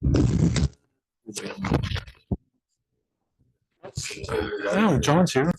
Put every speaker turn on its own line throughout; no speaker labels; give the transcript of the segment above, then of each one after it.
Oh, John's here.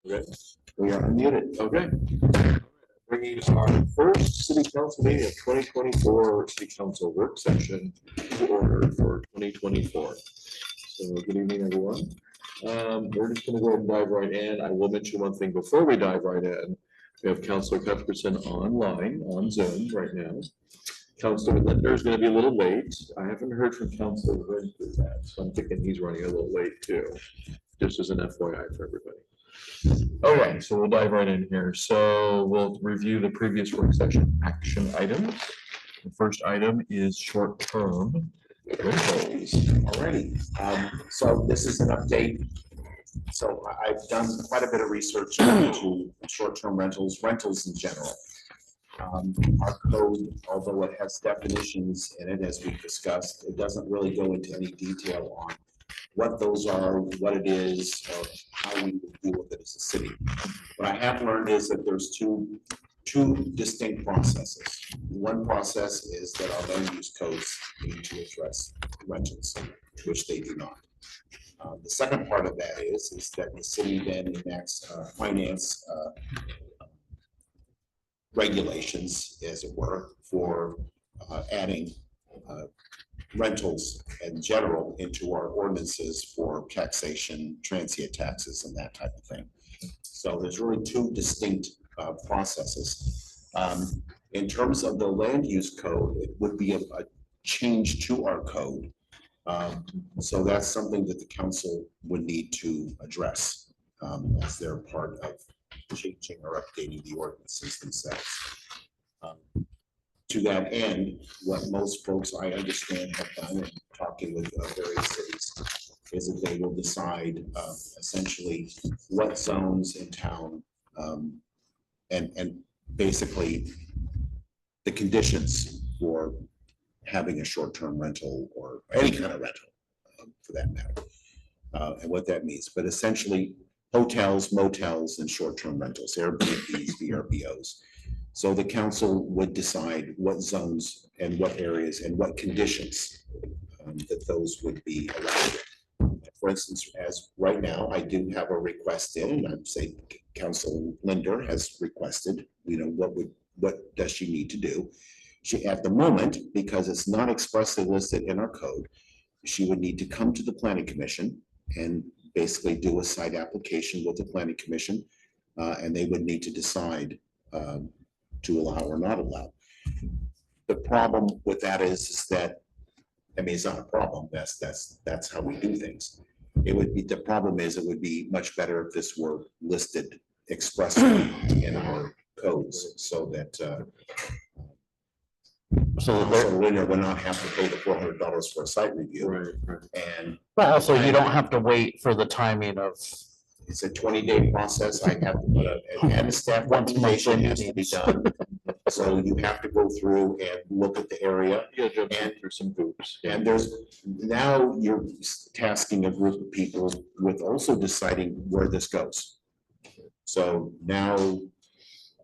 Okay. We are unmuted. Okay. Bringing our first city council meeting of 2024 city council work session to order for 2024. So good evening, everyone. We're just going to go ahead and dive right in. I will mention one thing before we dive right in. We have Councilor Cuthbertson online on Zoom right now. Councilor Linder is going to be a little late. I haven't heard from Councilor Linder yet, so I'm thinking he's running a little late too. Just as an FYI for everybody. Okay, so we'll dive right in here. So we'll review the previous work session action items. The first item is short-term rentals.
Alrighty, so this is an update. So I've done quite a bit of research into short-term rentals in general. Our code, although it has definitions in it, as we've discussed, it doesn't really go into any detail on what those are, what it is, or how we would deal with it as a city. What I have learned is that there's two distinct processes. One process is that our land use codes need to address rentals, which they do not. The second part of that is that the city then enacts finance regulations, as it were, for adding rentals in general into our ordinances for taxation, transient taxes, and that type of thing. So there's really two distinct processes. In terms of the land use code, it would be a change to our code. So that's something that the council would need to address as they're part of changing or updating the ordinances themselves. To that end, what most folks I understand have done in talking with various cities is that they will decide essentially what zones in town and basically the conditions for having a short-term rental or any kind of rental for that matter, and what that means. But essentially hotels, motels, and short-term rentals, Airbnbs, VRBOs. So the council would decide what zones and what areas and what conditions that those would be allowed. For instance, as right now, I do have a request in, and I'd say Council Linder has requested, you know, what does she need to do? She, at the moment, because it's not expressly listed in our code, she would need to come to the Planning Commission and basically do a site application with the Planning Commission, and they would need to decide to allow or not allow. The problem with that is that, I mean, it's not a problem. That's how we do things. It would be, the problem is it would be much better if this were listed expressly in our codes so that winner would not have to pay the $400 for a site review.
Right.
And
But also you don't have to wait for the timing of.
it's a 20-day process. I have to put and staff recommendation has to be done. So you have to go through and look at the area.
Yeah, jump through some hoops.
And there's now you're tasking a group of people with also deciding where this goes. So now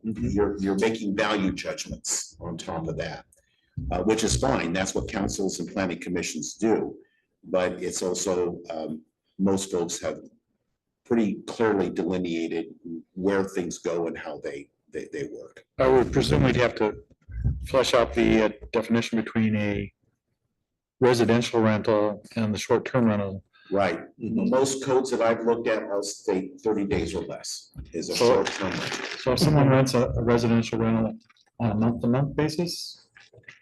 you're making value judgments on top of that, which is fine. That's what councils and planning commissions do. But it's also most folks have pretty clearly delineated where things go and how they work.
I would presume we'd have to flesh out the definition between a residential rental and the short-term rental.
Right. Most codes that I've looked at will state 30 days or less is a
So-
short term rental.
So if someone rents a residential rental on a month-to-month basis,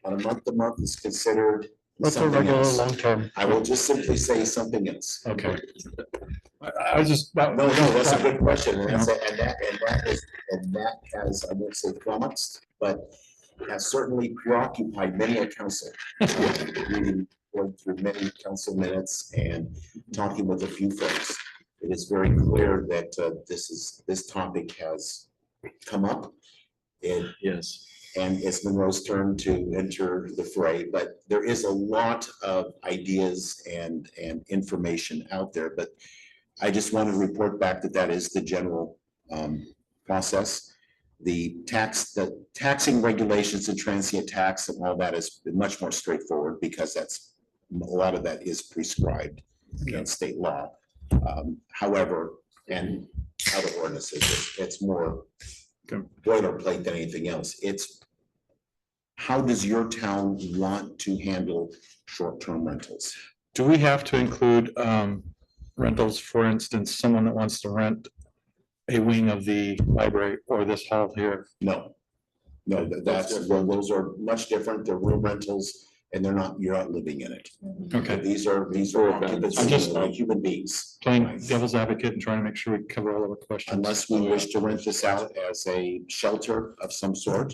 On a month to month is considered
what's a
something
regular
else.
long-term?
I will just simply say something else.
Okay. I just.
No, that's a good question. And that has, I won't say flummoxed, but has certainly preoccupied many a council. Reading, going through many council minutes and talking with a few folks. It is very clear that this topic has come up.
Yes.
And it's Monroe's turn to enter the fray, but there is a lot of ideas and information out there, but I just want to report back that that is the general process. The taxing regulations and transient tax and all that is much more straightforward because a lot of that is prescribed in state law. However, and other ordinances, it's more boilerplate than anything else. It's how does your town want to handle short-term rentals?
Do we have to include rentals, for instance, someone that wants to rent a wing of the library or this hall here?
No, those are much different. They're room rentals and you're not living in it.
Okay,
These are occupancy
I'm just-
like human beings.
playing devil's advocate and trying to make sure we cover all of our questions.
Unless we wish to rent this out as a shelter of some sort,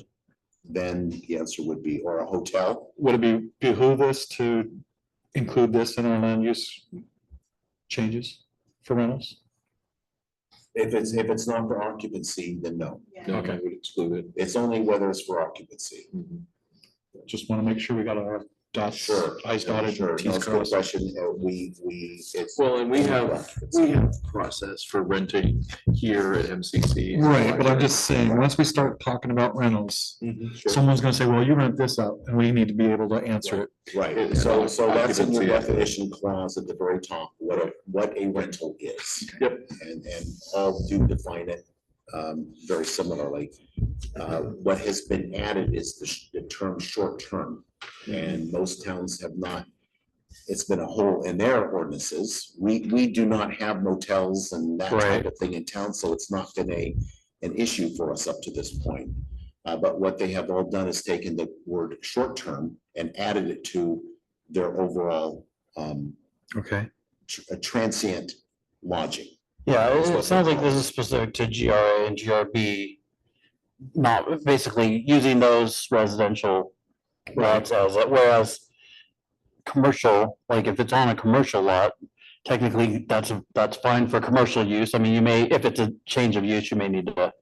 then the answer would be, or a hotel.
Would it behoove us to include this in our land use changes for rentals?
If it's not for occupancy, then no.
No, I
Okay.
would exclude it.
It's only whether it's for occupancy.
Just want to make sure we got our dots,
Sure.
i's dotted,
Sure.
t's
No, it's a good
crossed.
question. It's.
Well, and we
only
have,
for occupancy.
process for renting here at MCC.
Right, but I'm just saying, once we start talking about rentals,
Sure.
someone's gonna say, well, you rent this out, and we need to be able to answer it.
Right,
Yeah,
so that's in
occupancy,
the
yeah.
definition clause at the very top, what a rental is.
Yep.
And all do define it very similarly. What has been added is the term short term. And most towns have not, it's been a hole in their ordinances. We do not have motels and that type of thing in town, so it's not been an issue for us up to this point. But what they have all done is taken the word short term and added it to their overall
Okay.
transient lodging.
Yeah,
That's what
it sounds
they
like
call
this is specific to GRA and GRB. Not basically using those residential lots as, whereas commercial, like if it's on a commercial lot, technically that's fine for commercial use. I mean, you may, if it's a change of use, you may need to,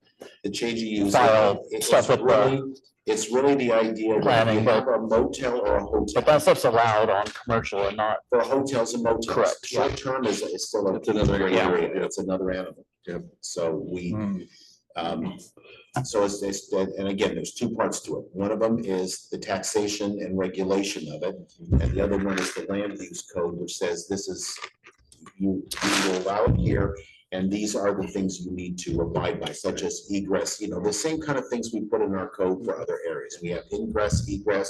The change of use.
File
it's
stuff with the
really- It's really the idea that
planning,
you have a motel or a
but that
hotel.
stuff's allowed on commercial and not,
For hotels and motels.
Correct, yeah.
Short term is still a.
It's another
gray
animal,
area.
yeah.
It's another animal.
Yep.
So we,
Hmm.
so it's, and again, there's two parts to it. One of them is the taxation and regulation of it. And the other one is the land use code, which says this is, you will allow it here. And these are the things you need to abide by, such as egress, the same kind of things we put in our code for other areas. We have ingress, egress,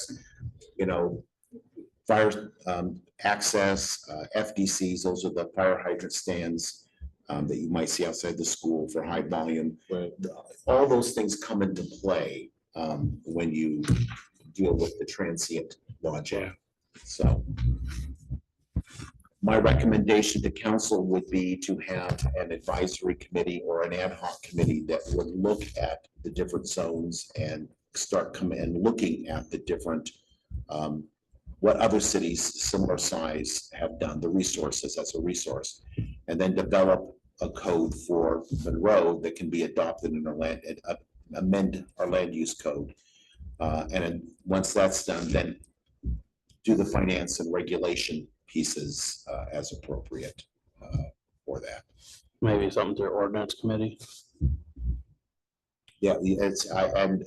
fire access, FDCs, those are the fire hydrant stands that you might see outside the school for high volume.
Right.
All those things come into play when you deal with the transient lodging. So my recommendation to council would be to have an advisory committee or an ad hoc committee that would look at the different zones and start coming and looking at the different, what other cities similar size have done, the resources as a resource, and then develop a code for Monroe that can be adopted in our land, amend our land use code. And then once that's done, then do the finance and regulation pieces as appropriate for that.
maybe something through ordinance committee.
Yeah, and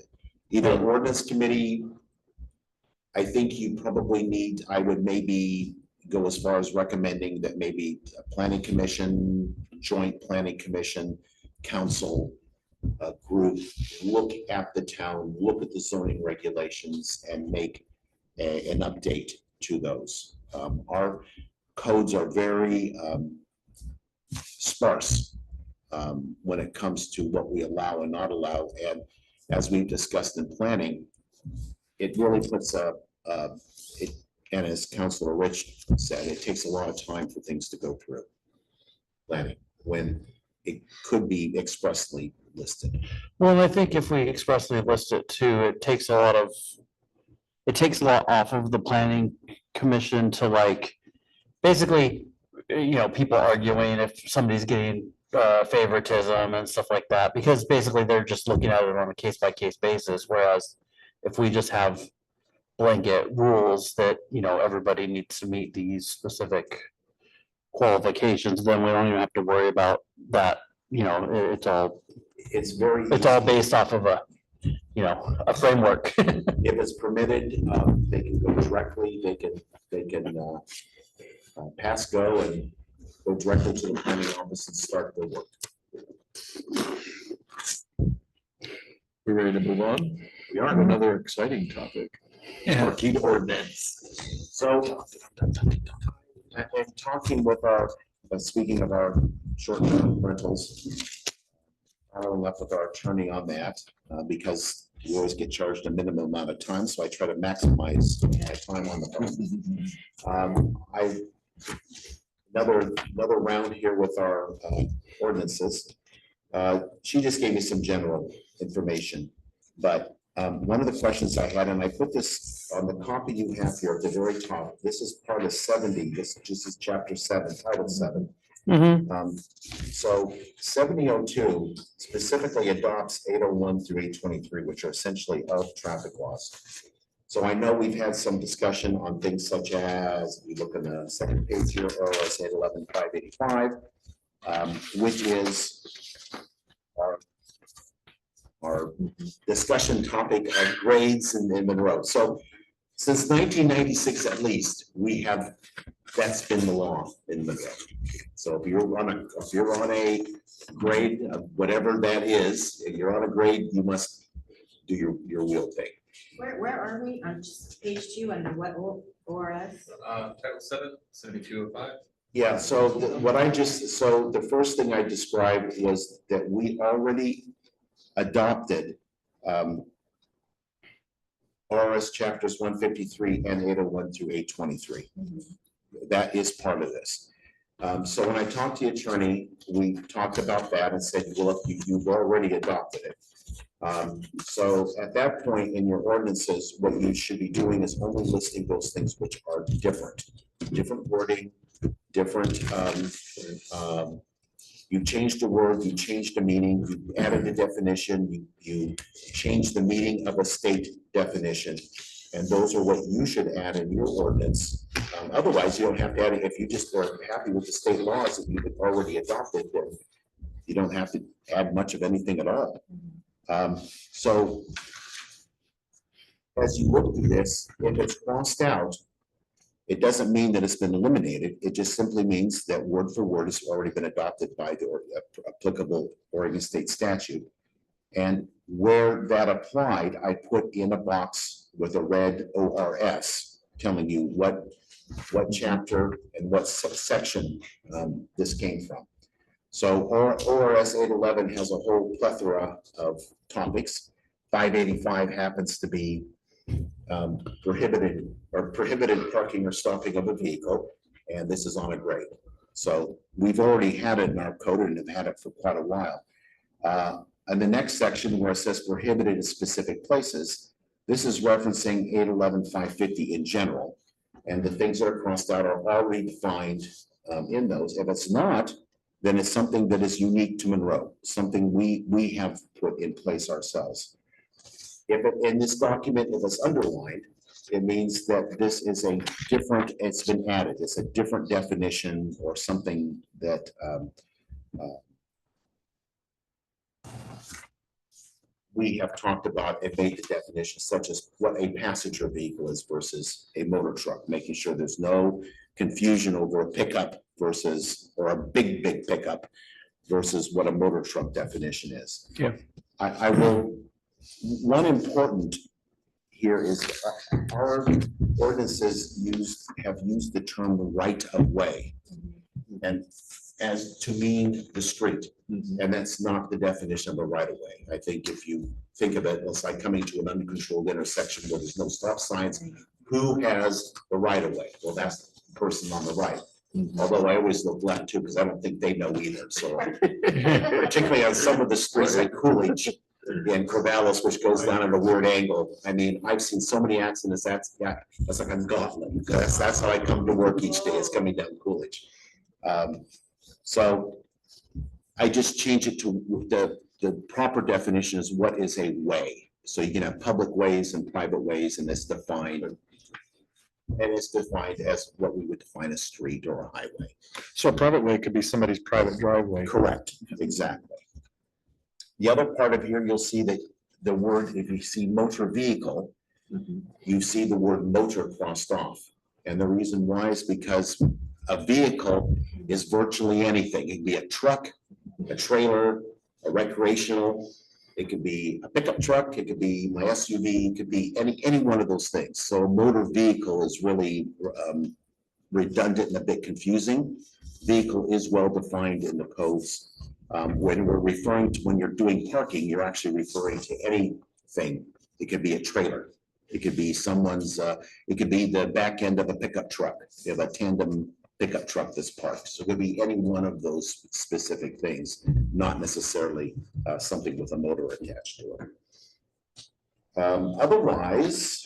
either ordinance committee, I think you probably need, I would maybe go as far as recommending that maybe a planning commission, joint planning commission, council group look at the town, look at the zoning regulations and make an update to those. Our codes are very sparse when it comes to what we allow and not allow. And as we've discussed in planning, it really puts and as Councilor Rich said, it takes a lot of time for things to go through planning when it could be expressly listed.
Well, and I think if we expressly list it too, it takes a lot off of the planning commission to like, basically, people arguing if somebody's getting favoritism and stuff like that, because basically they're just looking at it on a case by case basis, whereas if we just have blanket rules that, everybody needs to meet these specific qualifications, then we don't even have to worry about that. It's all based off of a framework.
If it's permitted, they can go directly, they can pass go and go directly to the planning office and start their work.
We ready to move on?
We are.
Another exciting topic. Parking ordinance.
So, and talking with speaking of our short-term rentals, I left with our attorney on that, because we always get charged a minimum amount of time, so I try to maximize my time on the phone. Another round here with our ordinances. She just gave me some general information, but one of the questions I had, and I put this on the copy you have here at the very top, this is part of 70, this is chapter 7, title 7. So 7002 specifically adopts 801 through 823, which are essentially of traffic laws. So I know we've had some discussion on things such as, we look in the second page here, ORS 811-585, which is our discussion topic of grades in Monroe. So since 1996 at least, that's been the law in Monroe. So if you're on a grade, whatever that is, if you're on a grade, you must do your wheel thing.
Where are we? On just page 2 under what ORS?
Title 7, 7205.
Yeah, so the first thing I described was that we already adopted ORS chapters 153 and 801 through 823. That is part of this. So when I talked to the attorney, we talked about that and said, well, you've already adopted it. So at that point in your ordinances, what you should be doing is only listing those things which are different wording, different. You changed the word, you changed the meaning, you added the definition, you changed the meaning of a state definition. And those are what you should add in your ordinance. Otherwise, you don't have to add it. If you just are happy with the state laws that you've already adopted, then you don't have to add much of anything at all. So as you look through this, if it's crossed out, it doesn't mean that it's been eliminated. It just simply means that word for word has already been adopted by the applicable Oregon state statute. And where that applied, I put in a box with a red ORS telling you what chapter and what section this came from. So ORS 811 has a whole plethora of topics. 585 happens to be prohibited parking or stopping of a vehicle, and this is on a grade. So we've already had it in our code and have had it for quite a while. And the next section where it says prohibited in specific places, this is referencing 811-550 in general, and the things that are crossed out are already defined in those. If it's not, then it's something that is unique to Monroe, something we have put in place ourselves. If it, in this document, if it's underlined, it means that this is a different, it's been added, it's a different definition or something that we have talked about and made the definition, such as what a passenger vehicle is versus a motor truck, making sure there's no confusion over a pickup versus, or a big pickup versus what a motor truck definition is.
Yeah.
I will, one important here is our ordinances have used the term right of way. And as to mean the street, and that's not the definition of a right of way. I think if you think of it, it's like coming to an uncontrolled intersection where there's no stop signs. Who has the right of way? Well, that's the person on the right. Although I always look left too, because I don't think they know either. So particularly on some of the streets like Coolidge and Corvallis, which goes down at a weird angle. I mean, I've seen so many accidents. That's like a gauntlet. That's how I come to work each day, is coming down Coolidge. So I just change it to the proper definition is what is a way. So you can have public ways and private ways, and it's defined. And it's defined as what we would define a street or a highway.
So a private way could be somebody's private driveway.
Correct, exactly. The other part of here, you'll see that the word, if you see motor vehicle, you see the word motor crossed off. And the reason why is because a vehicle is virtually anything. It can be a truck, a trailer, a recreational. It could be a pickup truck. It could be my SUV. It could be any one of those things. So a motor vehicle is really redundant and a bit confusing. Vehicle is well defined in the codes. When we're referring to, when you're doing parking, you're actually referring to anything. It could be a trailer. It could be someone's, it could be the back end of a pickup truck. You have a tandem pickup truck that's parked. So it could be any one of those specific things, not necessarily something with a motor attached to it. Otherwise,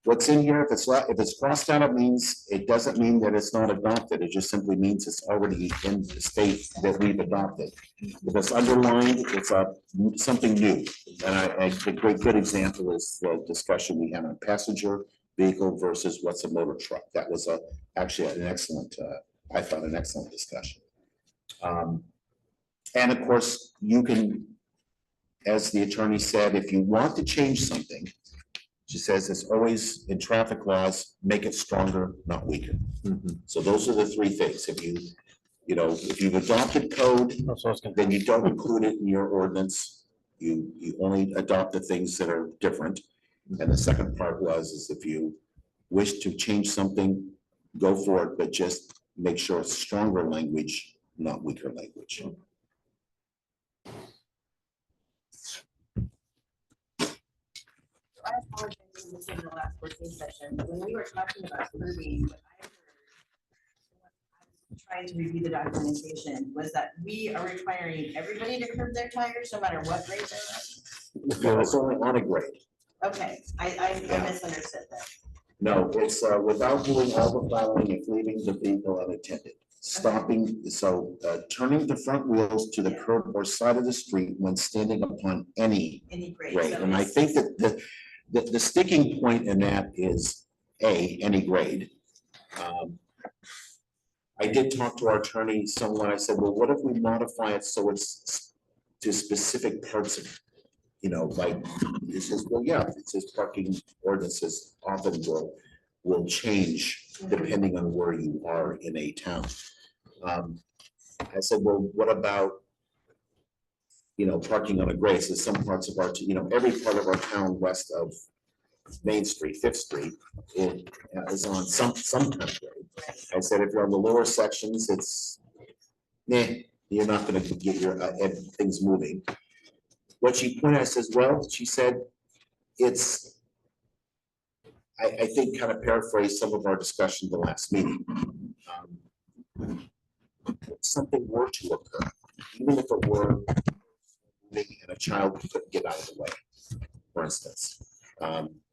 what's in here, if it's crossed out, it doesn't mean that it's not adopted. It just simply means it's already in the state that we've adopted. If it's underlined, it's something new. And a good example is the discussion we had on passenger vehicle versus what's a motor truck. That was actually an excellent, I thought an excellent discussion. And of course, you can, as the attorney said, if you want to change something, she says it's always in traffic laws, make it stronger, not weaker. So those are the three things. If you've adopted code, then you don't include it in your ordinance. You only adopt the things that are different. And the second part is if you wish to change something, go for it, but just make sure it's stronger language, not weaker language.
I apologize for missing the last working session, but when we were talking about curbing, what I heard, I was trying to review the documentation, was that we are requiring everybody to curb their tires, no matter what grade they're
No, it's only on a grade.
in. Okay, I misunderstood that.
No, it's without doing all the following, if leaving the vehicle unattended. Stopping, so turning the front wheels to the curb or side of the street when standing upon any
Any grade.
grade.
So
And I
it's-
think that the sticking point in that is any grade. I did talk to our attorney, someone, I said, well, what if we modify it so it's to specific parts of, like, he says, well, yeah, it says parking ordinances often will change depending on where you are in a town. I said, well, what about, parking on a grade? So some parts of our, every part of our town west of Main Street, Fifth Street, is on some kind of grade. I said, if you're on the lower sections, it's, you're not gonna get your things moving. What she pointed out, says, well, she said, it's, I think kind of paraphrased some of our discussion the last meeting. If something were to occur, even if it were moving and a child couldn't get out of the way, for instance,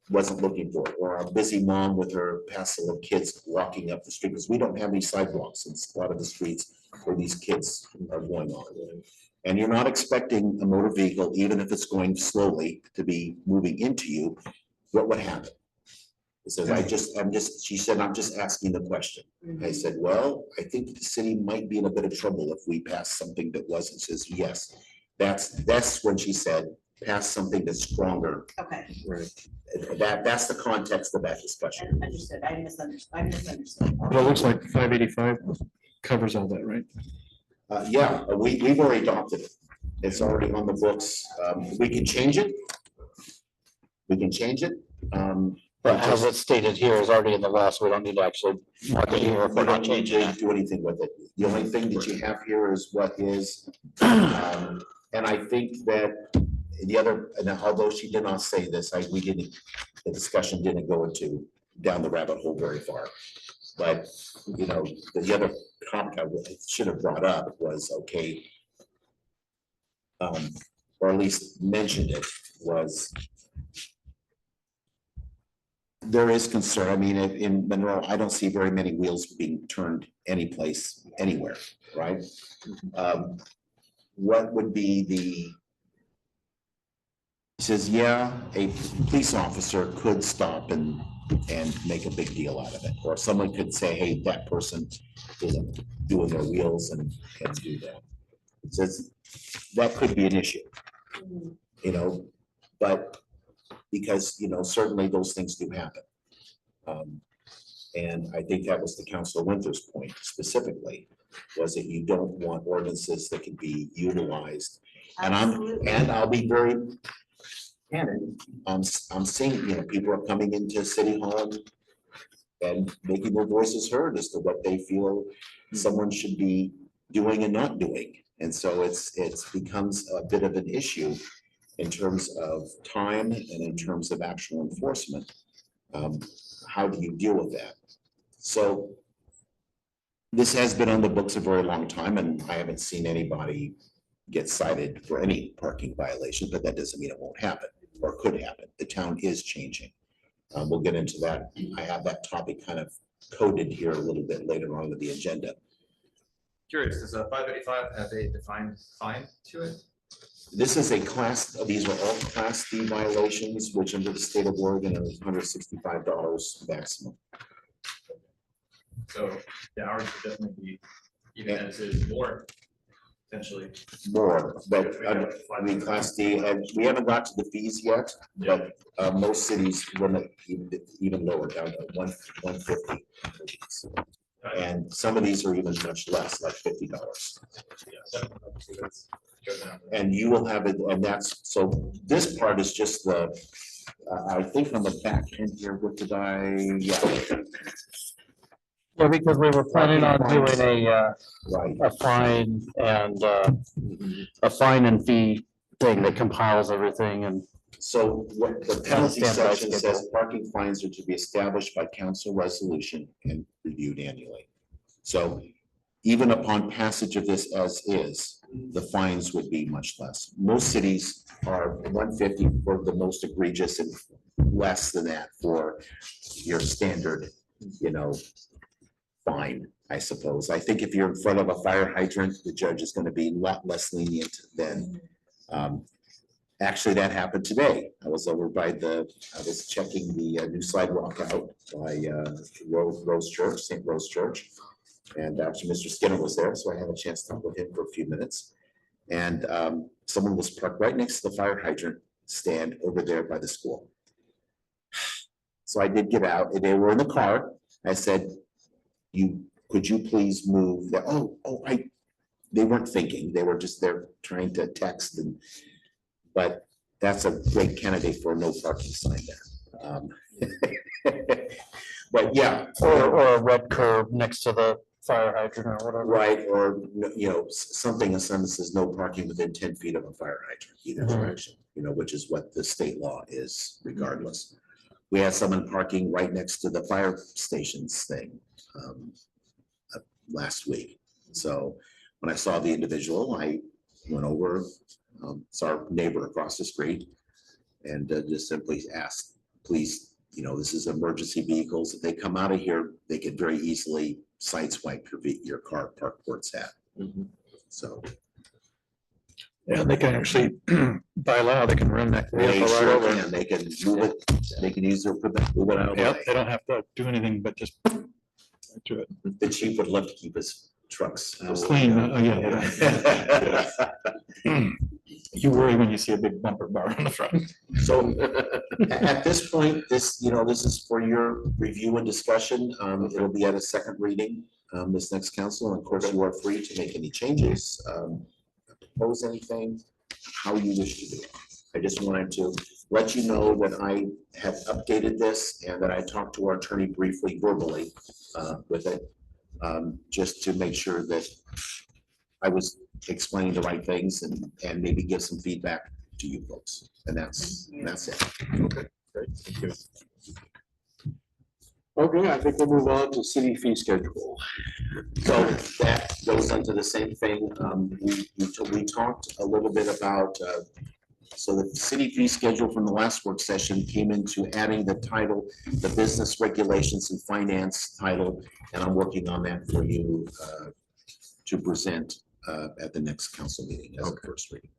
wasn't looking for it, or a busy mom with her passel of kids walking up the street, because we don't have any sidewalks in a lot of the streets where these kids are going on. And you're not expecting a motor vehicle, even if it's going slowly, to be moving into you. What would happen? It says, she said, I'm just asking the question. I said, well, I think the city might be in a bit of trouble if we pass something that wasn't. Says, yes, that's when she said, pass something that's stronger.
Okay,
That's the context of that discussion.
understood. I misunderstood.
But it looks like 585 covers all that, right?
Yeah, we've already adopted it. It's already on the books. We can change it. We can change it.
But as it's stated here is already in the law, so we don't need to actually mark it here if
We
we're not
don't need
changing
to
it.
do anything with it. The only thing that you have here is what is. And I think that the other, and although she did not say this, we didn't, the discussion didn't go into down the rabbit hole very far. But, you know, the other comment I should have brought up was, okay. Or at least mentioned it, was there is concern. I mean, in Monroe, I don't see very many wheels being turned anyplace, anywhere, right? What would be the? He says, yeah, a police officer could stop and make a big deal out of it, or someone could say, hey, that person isn't doing their wheels and do that. It says that could be an issue, you know, but because, you know, certainly those things do happen. And I think that was the Councilor Winter's point specifically, was that you don't want ordinances that can be utilized. And I'll be very candid. I'm seeing, you know, people are coming into City Hall and making their voices heard as to what they feel someone should be doing and not doing. And so it's becomes a bit of an issue in terms of time and in terms of actual enforcement. How do you deal with that? So this has been on the books a very long time, and I haven't seen anybody get cited for any parking violation, but that doesn't mean it won't happen or could happen. The town is changing. We'll get into that. I have that topic kind of coded here a little bit later on in the agenda.
Curious, does a 585 have a defined fine to it?
This is a class, these are all class D violations, which under the state of Oregon are $165 maximum.
So the hours would definitely be, even as it is more, potentially.
More, but I mean, class D, and we haven't got to the fees yet, but most cities run it even lower, down to 150. And some of these are even much less, like $50. And you will have it, and that's, so this part is just the, I think on the back end here, what did yeah.
Yeah, because we were planning on doing
Right.
a fine and a fine and fee thing that compiles everything and.
So what the penalty
Standardized
section
schedule.
says, parking fines are to be established by council resolution and reviewed annually. So even upon passage of this as is, the fines would be much less. Most cities are 150 for the most egregious and less than that for your standard, you know, fine, I suppose. I think if you're in front of a fire hydrant, the judge is going to be a lot less lenient than. Actually, that happened today. I was over by I was checking the new sidewalk out by Rose Church, St. Rose Church. And actually, Mr. Skinner was there, so I had a chance to talk with him for a few minutes. And someone was parked right next to the fire hydrant stand over there by the school. So I did get out, and they were in the car. I said, could you please move that? They weren't thinking, they were just there trying to text but that's a great candidate for a no parking sign there. But yeah.
Or a red curb next to the fire hydrant or whatever.
Right, or, you know, something, a sentence says no parking within 10 feet of a fire hydrant, either direction, you know, which is what the state law is regardless. We had someone parking right next to the fire stations thing last week. So when I saw the individual, I went over, it's our neighbor across the street, and just simply asked, please, you know, this is emergency vehicles. If they come out of here, they could very easily sideswipe your car parked where it's at. So.
Yeah, they can actually, by law, they can run that
They
vehicle right
sure
over.
can. They can move it, they can use their, move it out of the
Yep,
way.
they don't have to do anything but just do it.
The chief would love to keep his trucks
Clean, yeah. You worry when you see a big bumper bar on the front.
So at this point, this, this is for your review and discussion. It'll be at a second reading, this next council. And of course, you are free to make any changes, propose anything, how you wish to do it. I just wanted to let you know that I have updated this and that I talked to our attorney briefly verbally with it, just to make sure that I was explaining the right things and maybe give some feedback to you folks. And that's it.
Okay, great, thank you. Okay, I think we'll move on to city fee schedule.
So that goes into the same thing. We talked a little bit about, so the city fee schedule from the last work session came into adding the title, the business regulations and finance title, and I'm working on that for you to present at the next council meeting as a first reading.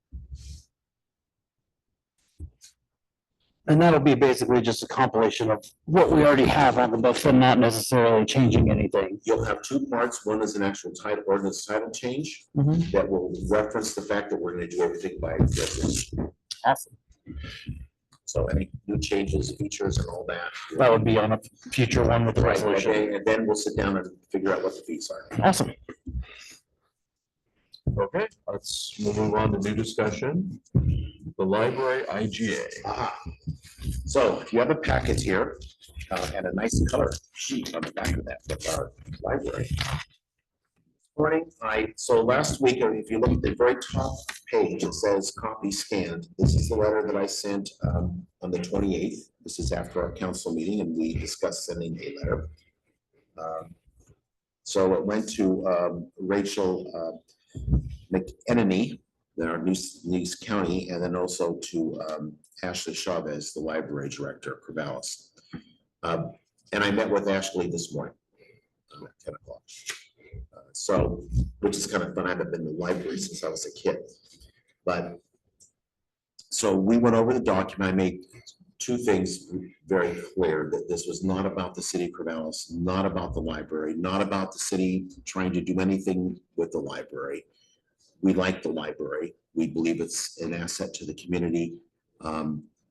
And that'll be basically just a compilation of what we already have on the books and not necessarily changing anything.
You'll have two parts. One is an actual title, ordinance title change
Mhm.
that will reference the fact that we're gonna do everything by resolution.
Awesome.
So any new changes, features and all that.
That would be on a future one with the
Right,
resolution.
and then we'll sit down and figure out what the fees are.
Awesome.
Okay, we'll move on to new discussion. The library IGA.
Ah, so if you have a packet here, and a nice color sheet on the back of that with our library. Morning, so last week, if you look at the very top page, it says copy scanned. This is the letter that I sent on the 28th. This is after our council meeting and we discussed sending a letter. So it went to Rachel McEnany, our Nice County, and then also to Ashley Chavez, the library director, Corvallis. And I met with Ashley this morning at 10 o'clock. So, which is kind of fun. I haven't been to the library since I was a kid. But, so we went over the document. I made two things very clear, that this was not about the city of Corvallis, not about the library, not about the city trying to do anything with the library. We like the library. We believe it's an asset to the community.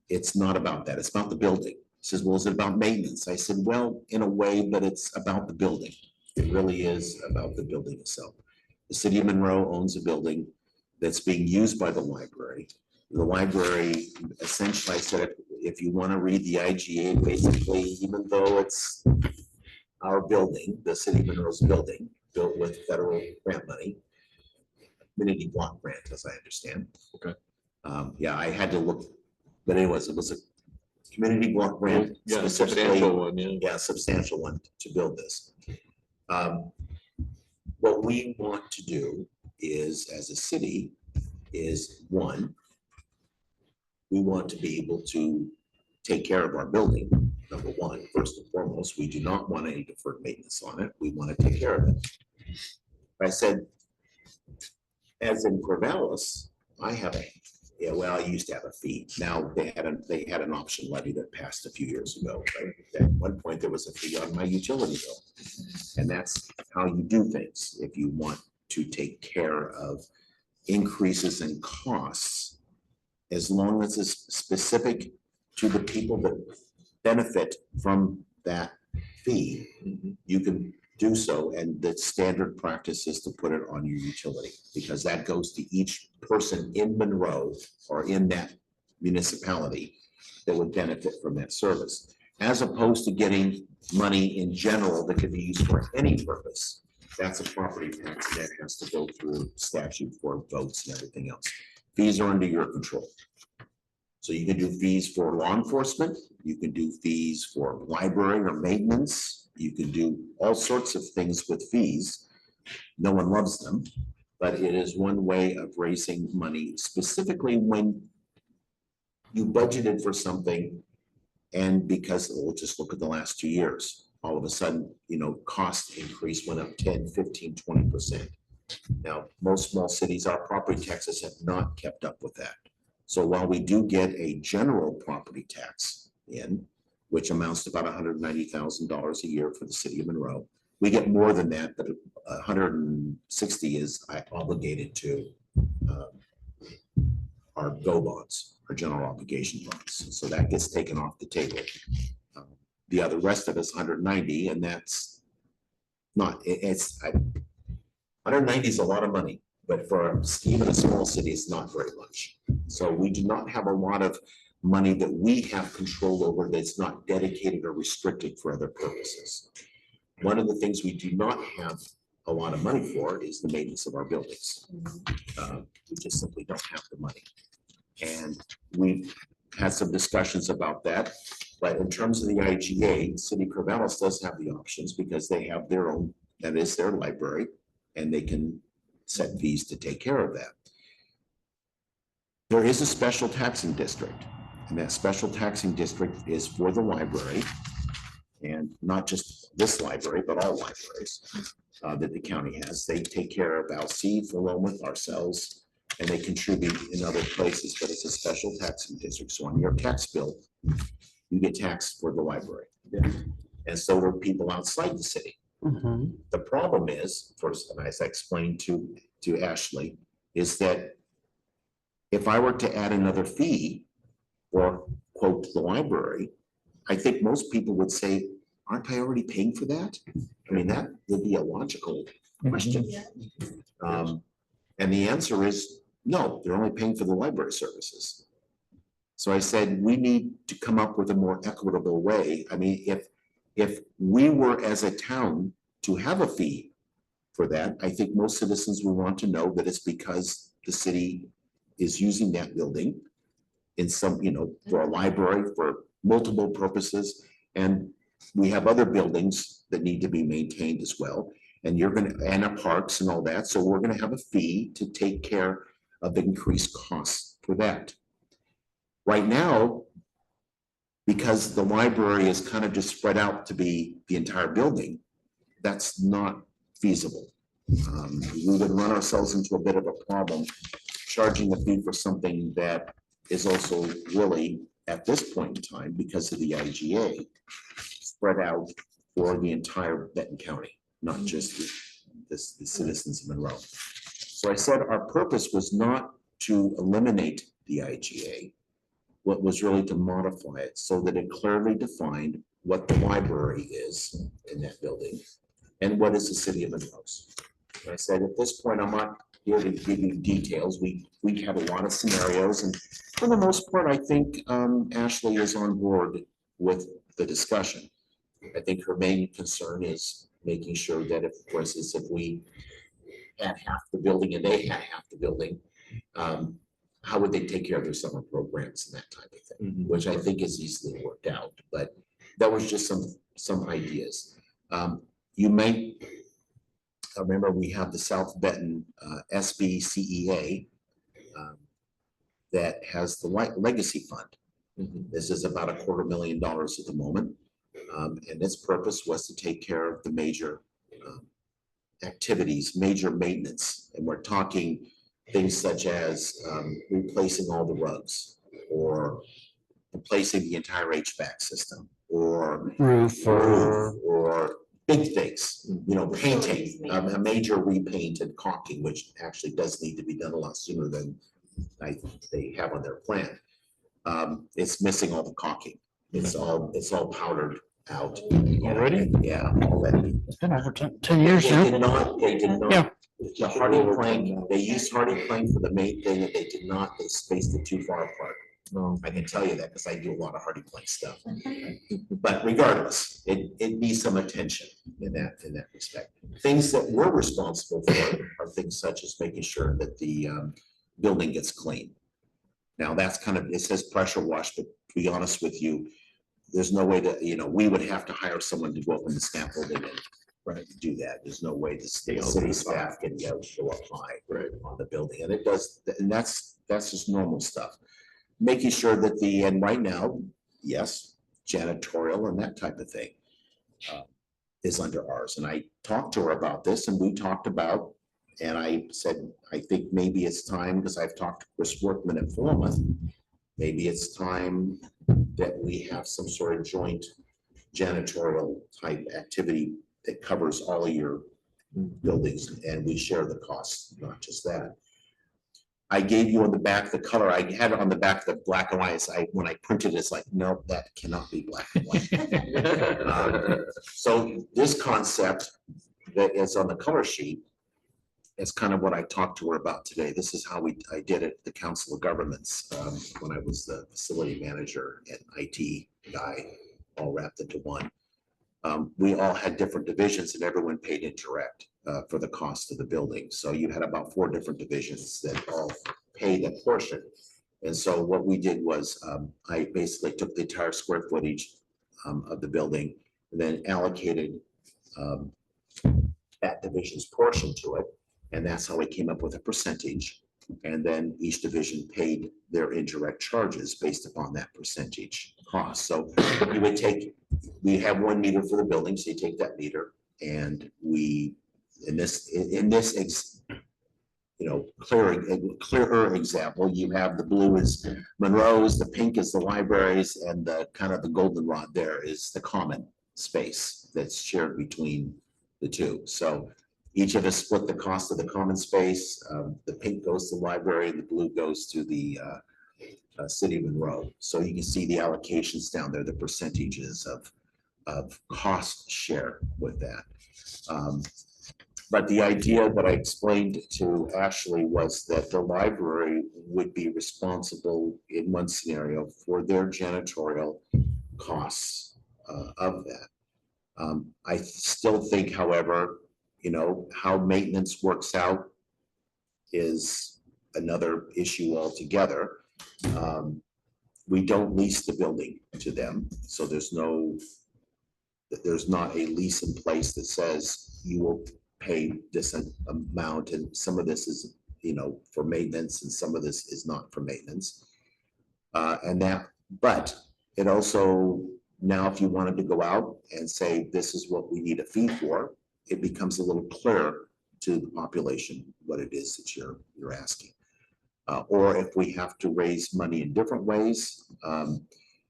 It's not about that. It's about the building. He says, well, is it about maintenance? I said, well, in a way, but it's about the building. It really is about the building itself. The city of Monroe owns a building that's being used by the library. The library, essentially, I said, if you want to read the IGA, basically, even though it's our building, the city of Monroe's building, built with federal grant money, community block grant, as I understand.
Okay.
Yeah, I had to look, but anyways, it was a community block grant.
Yeah,
specifically-
substantial one, yeah.
Yeah, substantial one to build this. What we want to do is, as a city, is one, we want to be able to take care of our building. Number one, first and foremost, we do not want any deferred maintenance on it. We want to take care of it. I said, as in Corvallis, I have I used to have a fee. Now they had an option levy that passed a few years ago. Right? At one point, there was a fee on my utility bill. And that's how you do things. If you want to take care of increases in costs, as long as it's specific to the people that benefit from that fee, you can do so. And the standard practice is to put it on your utility, because that goes to each person in Monroe or in that municipality that would benefit from that service, as opposed to getting money in general that could be used for any purpose. That's a property tax that has to go through statute for votes and everything else. Fees are under your control. So you can do fees for law enforcement, you can do fees for library or maintenance, you can do all sorts of things with fees. No one loves them, but it is one way of raising money, specifically when you budgeted for something. And because we'll just look at the last 2 years, all of a sudden, cost increase went up 10, 15, 20%. Now, most small cities, our property taxes have not kept up with that. So while we do get a general property tax in, which amounts to about $190,000 a year for the city of Monroe, we get more than that, but 160 is obligated to our GO bonds, our general obligation bonds. So that gets taken off the table. The other rest of it's 190, and that's not, it's 190 is a lot of money, but for even a small city, it's not very much. So we do not have a lot of money that we have control over that's not dedicated or restricted for other purposes. One of the things we do not have a lot of money for is the maintenance of our buildings. We just simply don't have the money. And we've had some discussions about that, but in terms of the IGA, City of Corvallis does have the options because they have their own, that is their library, and they can set fees to take care of that. There is a special taxing district, and that special taxing district is for the library, and not just this library, but all libraries that the county has. They take care of Alcee, Philomath, ourselves, and they contribute in other places, but it's a special taxing district. So on your tax bill, you get taxed for the library. And so do people outside the city. The problem is, first, as I explained to Ashley, is that if I were to add another fee or quote the library, I think most people would say, aren't I already paying for that? I mean, that would be a logical question. And the answer is no, they're only paying for the library services. So I said, we need to come up with a more equitable way. I mean, if we were as a town to have a fee for that, I think most citizens will want to know that it's because the city is using that building in some, for a library, for multiple purposes. And we have other buildings that need to be maintained as well. And and parks and all that. So we're gonna have a fee to take care of the increased costs for that. Right now, because the library is kind of just spread out to be the entire building, that's not feasible. We would run ourselves into a bit of a problem charging a fee for something that is also really, at this point in time, because of the IGA, spread out for the entire Benton County, not just the citizens of Monroe. So I said our purpose was not to eliminate the IGA. What was really to modify it so that it clearly defined what the library is in that building and what is the city of Monroe's. I said, at this point, I'm not here to give you details. We have a lot of scenarios, and for the most part, I think Ashley is on board with the discussion. I think her main concern is making sure that if, for instance, if we had half the building and they had half the building, how would they take care of their summer programs and that type of thing, which I think is easily worked out. But that was just some ideas. You may remember we have the South Benton SBCEA that has the Legacy Fund. This is about $250,000 at the moment. And its purpose was to take care of the major activities, major maintenance. And we're talking things such as replacing all the rugs or replacing the entire HVAC system or
Roof
or big things, painting, a major repaint and caulking, which actually does need to be done a lot sooner than they have on their plan. It's missing all the caulking. It's all powdered out.
Already?
Yeah, already.
It's been over 10 years
They
now.
did not,
Yeah.
the hardy plank, they used hardy plank for the main thing, and they did not, they spaced it too far apart. I can tell you that because I do a lot of hardy plank stuff. But regardless, it needs some attention in that respect. Things that we're responsible for are things such as making sure that the building gets clean. Now that's kind of, it says pressure wash, but to be honest with you, there's no way that, we would have to hire someone to go up in the scaffolding and do that. There's no way the city staff can go up high on the building. And it does, and that's just normal stuff. Making sure that and right now, yes, janitorial and that type of thing is under ours. And I talked to her about this and we talked about, and I said, I think maybe it's time, because I've talked to Chris Workman at Philomath, maybe it's time that we have some sort of joint janitorial type activity that covers all of your buildings and we share the costs, not just that. I gave you on the back the color, I had it on the back, the black and white, when I printed it, it's like, no, that cannot be black and white. So this concept that is on the color sheet is kind of what I talked to her about today. This is how I did it, at the Council of Governments, when I was the facility manager and IT guy, all wrapped into one. We all had different divisions and everyone paid indirect for the cost of the building. So you had about 4 different divisions that all paid a portion. And so what we did was I basically took the entire square footage of the building and then allocated that division's portion to it. And that's how we came up with a percentage. And then each division paid their indirect charges based upon that percentage cost. So you would take, we have 1 meter for the building, so you take that meter and we, clearer example, you have the blue is Monroe's, the pink is the libraries, and the kind of the goldenrod there is the common space that's shared between the two. So each of us split the cost of the common space. The pink goes to the library, the blue goes to the City of Monroe. So you can see the allocations down there, the percentages of cost share with that. But the idea that I explained to Ashley was that the library would be responsible in one scenario for their janitorial costs of that. I still think, however, how maintenance works out is another issue altogether. We don't lease the building to them, so there's not a lease in place that says you will pay this amount, and some of this is, for maintenance, and some of this is not for maintenance. But it also, now if you wanted to go out and say, this is what we need a fee for, it becomes a little clearer to the population what it is that you're asking. Or if we have to raise money in different ways,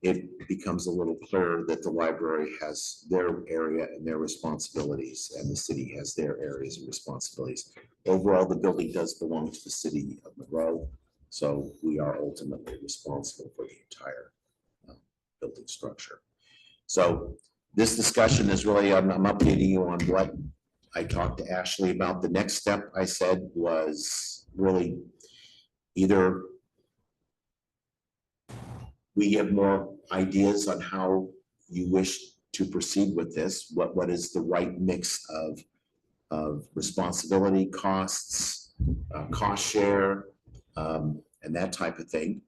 it becomes a little clearer that the library has their area and their responsibilities, and the city has their areas and responsibilities. Overall, the building does belong to the City of Monroe, so we are ultimately responsible for the entire building structure. So this discussion is really, I'm updating you on what I talked to Ashley about. The next step, I said, was really either we have more ideas on how you wish to proceed with this, what is the right mix of responsibility, costs, cost share, and that type of thing,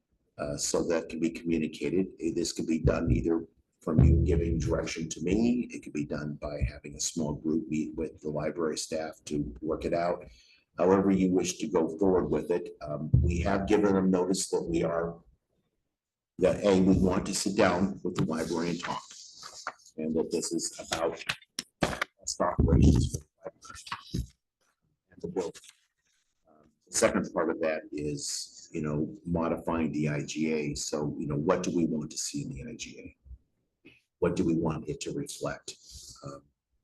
so that can be communicated. This can be done either from you giving direction to me. It could be done by having a small group meet with the library staff to work it out. However you wish to go forward with it. We have given them notice that we want to sit down with the library and talk. And that this is about operations for the library and the building. The second part of that is, modifying the IGA. So, what do we want to see in the IGA? What do we want it to reflect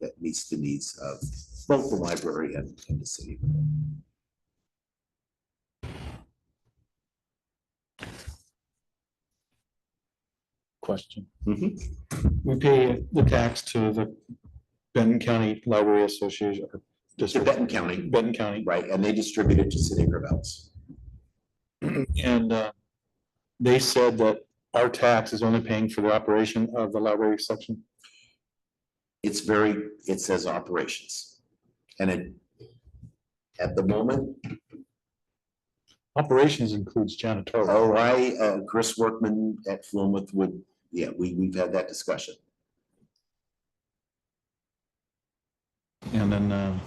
that meets the needs of both the library and the city?
Question.
Mhm.
We pay the tax to the Benton County Library Association. or
To
District,
Benton County,
Benton County,
right, and they distribute it to City of Gravells.
and they said that our tax is only paying for the operation of the library section.
It says operations. And at the moment,
Operations includes janitorial.
Chris Workman at Philomath we've had that discussion.
And then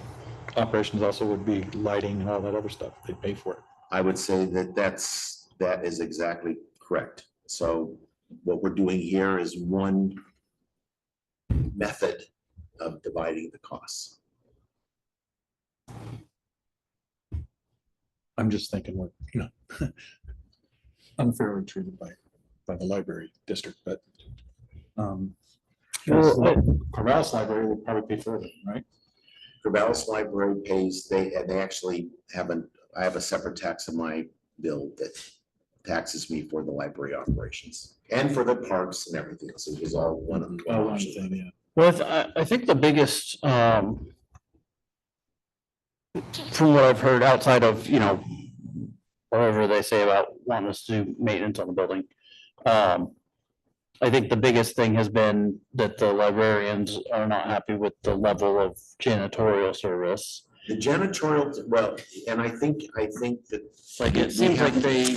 operations also would be lighting and all that other stuff. They pay for it.
I would say that is exactly correct. So what we're doing here is one method of dividing the costs.
I'm just thinking we're, unfairly treated by the library district, but Corvallis Library would probably pay for it, right?
Corvallis Library pays, they actually I have a separate tax in my bill that taxes me for the library operations and for the parks and everything else. It was all one of
Oh, one
them.
thing, yeah.
Well, I think the biggest, from what I've heard outside of, whatever they say about wanting us to do maintenance on the building. I think the biggest thing has been that the librarians are not happy with the level of janitorial service.
The janitorial, well, and I think that.
Like, it
we
seems like
have-
they,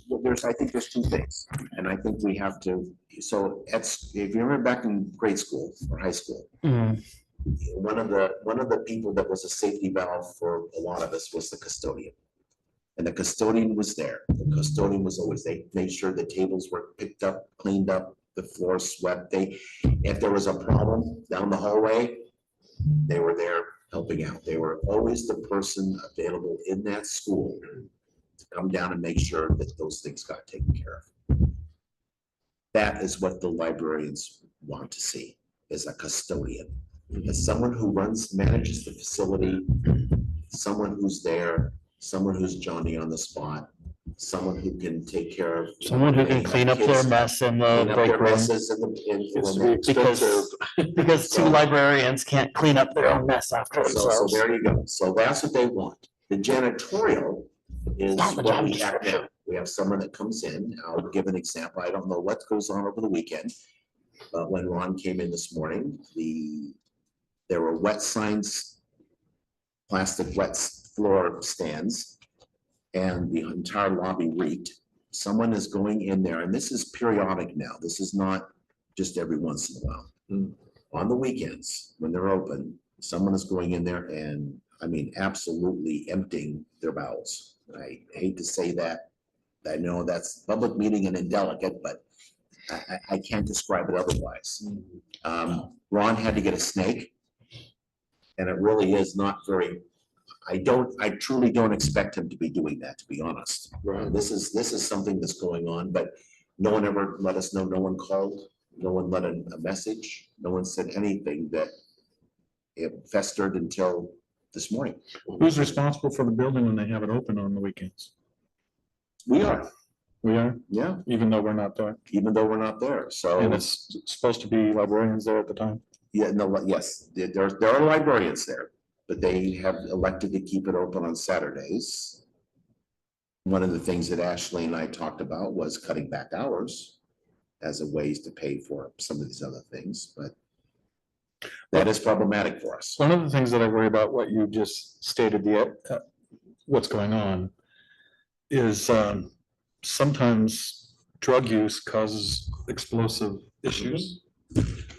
Well, I think there's two things, and I think we have to, so if you remember back in grade school or high school, one of the people that was a safety valve for a lot of us was the custodian. And the custodian was there. The custodian was always, they made sure the tables were picked up, cleaned up, the floor swept. If there was a problem down the hallway, they were there helping out. They were always the person available in that school to come down and make sure that those things got taken care of. That is what the librarians want to see, is a custodian. As someone who manages the facility, someone who's there, someone who's Johnny on the spot, someone who can take care of.
someone who can clean up their mess in the
Clean up
break
their
room.
messes
Because two librarians can't clean up their own mess after
So
themselves.
there you go. So that's what they want. The janitorial is
Not the
what
job
we have now.
description.
We have someone that comes in. I'll give an example. I don't know what goes on over the weekend. But when Ron came in this morning, there were wet signs, plastic wet floor stands, and the entire lobby reeked. Someone is going in there, and this is periodic now. This is not just every once in a while. On the weekends, when they're open, someone is going in there and, I mean, absolutely emptying their bowels. I hate to say that. I know that's public meeting and indelicate, but I can't describe it otherwise. Ron had to get a snake. And it really is not very, I truly don't expect him to be doing that, to be honest. This is something that's going on, but no one ever let us know, no one called, no one let a message, no one said anything that it festered until this morning.
Who's responsible for the building when they have it open on the weekends?
We are,
We are,
yeah,
even though we're not there.
even though we're not there, so.
And it's supposed to be librarians there at the time.
Yeah, no, yes, there are librarians there, but they have elected to keep it open on Saturdays. One of the things that Ashley and I talked about was cutting back hours as a ways to pay for some of these other things, but that is problematic for us.
One of the things that I worry about, what you just stated, what's going on, is sometimes drug use causes explosive issues.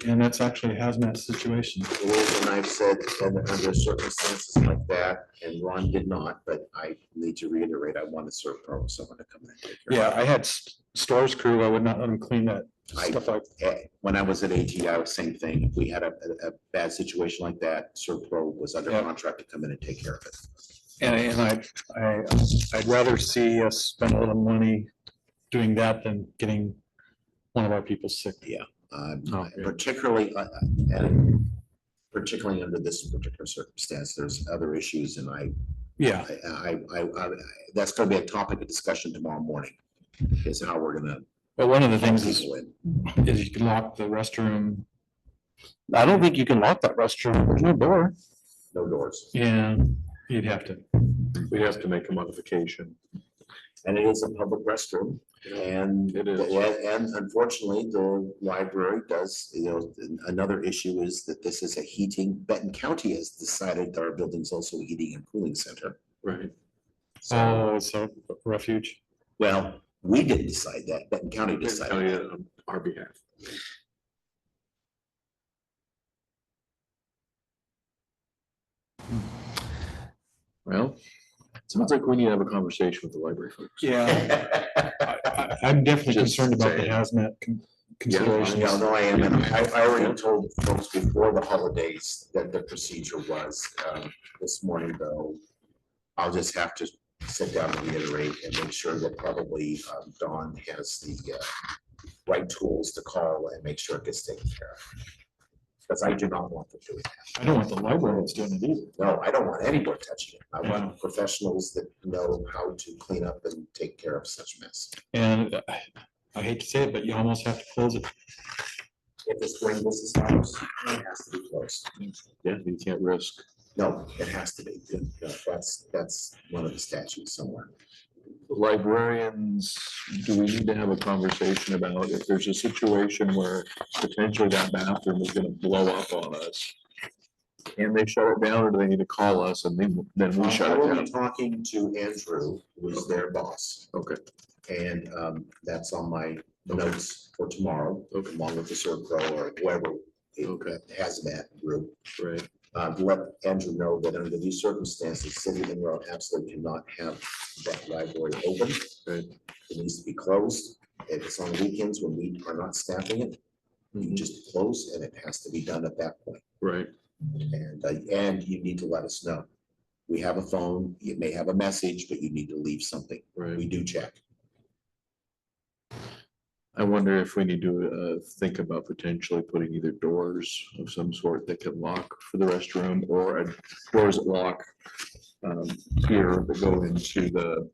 And that's actually a hazmat situation.
It is, and I've said, and under circumstances like that, and Ron did not, but I need to reiterate, I want to serve someone to come in and take care of
Yeah, I had stores crew, I would not let them clean that
I-
stuff like.
When I was at AG, I was same thing. If we had a bad situation like that, Serpro was under
Yeah.
contract to come in and take care of it.
And I'd rather see us spend a little money doing that than getting one of our people sick.
Okay.
Particularly, and particularly under this particular circumstance, there's other issues, and
Yeah,
that's gonna be a topic of discussion tomorrow morning, is how we're gonna.
but one of the
help
things is
people in.
you can lock the restroom.
I don't think you can lock that restroom. There's no door.
No doors.
Yeah, you'd have to.
We have to make a modification.
And it is a public restroom, and.
It is.
And unfortunately, the library does, another issue is that this is a heating, Benton County has decided that our building's also a heating and cooling center.
Right.
So,
Oh, it's a refuge.
well, we didn't decide that, Benton County
Tell
decided.
you
that.
on our behalf. Well, sounds like we need to have a conversation with the library folks.
Yeah. I'm definitely
Just
concerned about the
saying.
hazmat considerations.
Yeah, no, I am, and I already told folks before the holidays that the procedure was, this morning though. I'll just have to sit down and reiterate and make sure that probably Dawn has the right tools to call and make sure it gets taken care of. because I do not want them doing that.
I don't want the librarians doing it either.
No, I don't want anyone touching it. I
Yeah.
want professionals that know how to clean up and take care of such mess.
And I hate to say it, but you almost have to close it.
If it's during business hours, it has to be closed.
Yeah, you can't risk.
No, it has to be. That's one of the statutes somewhere.
Librarians, do we need to have a conversation about if there's a situation where potentially that bathroom is gonna blow up on us? Can they shut it down or do they need to call us and then we
I
shut it
will
down?
be talking to Andrew, who is their boss,
Okay,
and that's on my notes for tomorrow, along with the Servpro or whoever
Okay.
has that group.
right.
Let Andrew know that under these circumstances, City of Monroe absolutely cannot have that library open.
Right.
It needs to be closed. If it's on weekends when we are not staffing it, you just close and it has to be done at that point.
Right,
And you need to let us know. We have a phone, you may have a message, but you need to leave something.
right.
We do check.
I wonder if we need to think about potentially putting either doors of some sort that can lock for the restroom or doors that lock here that go into the,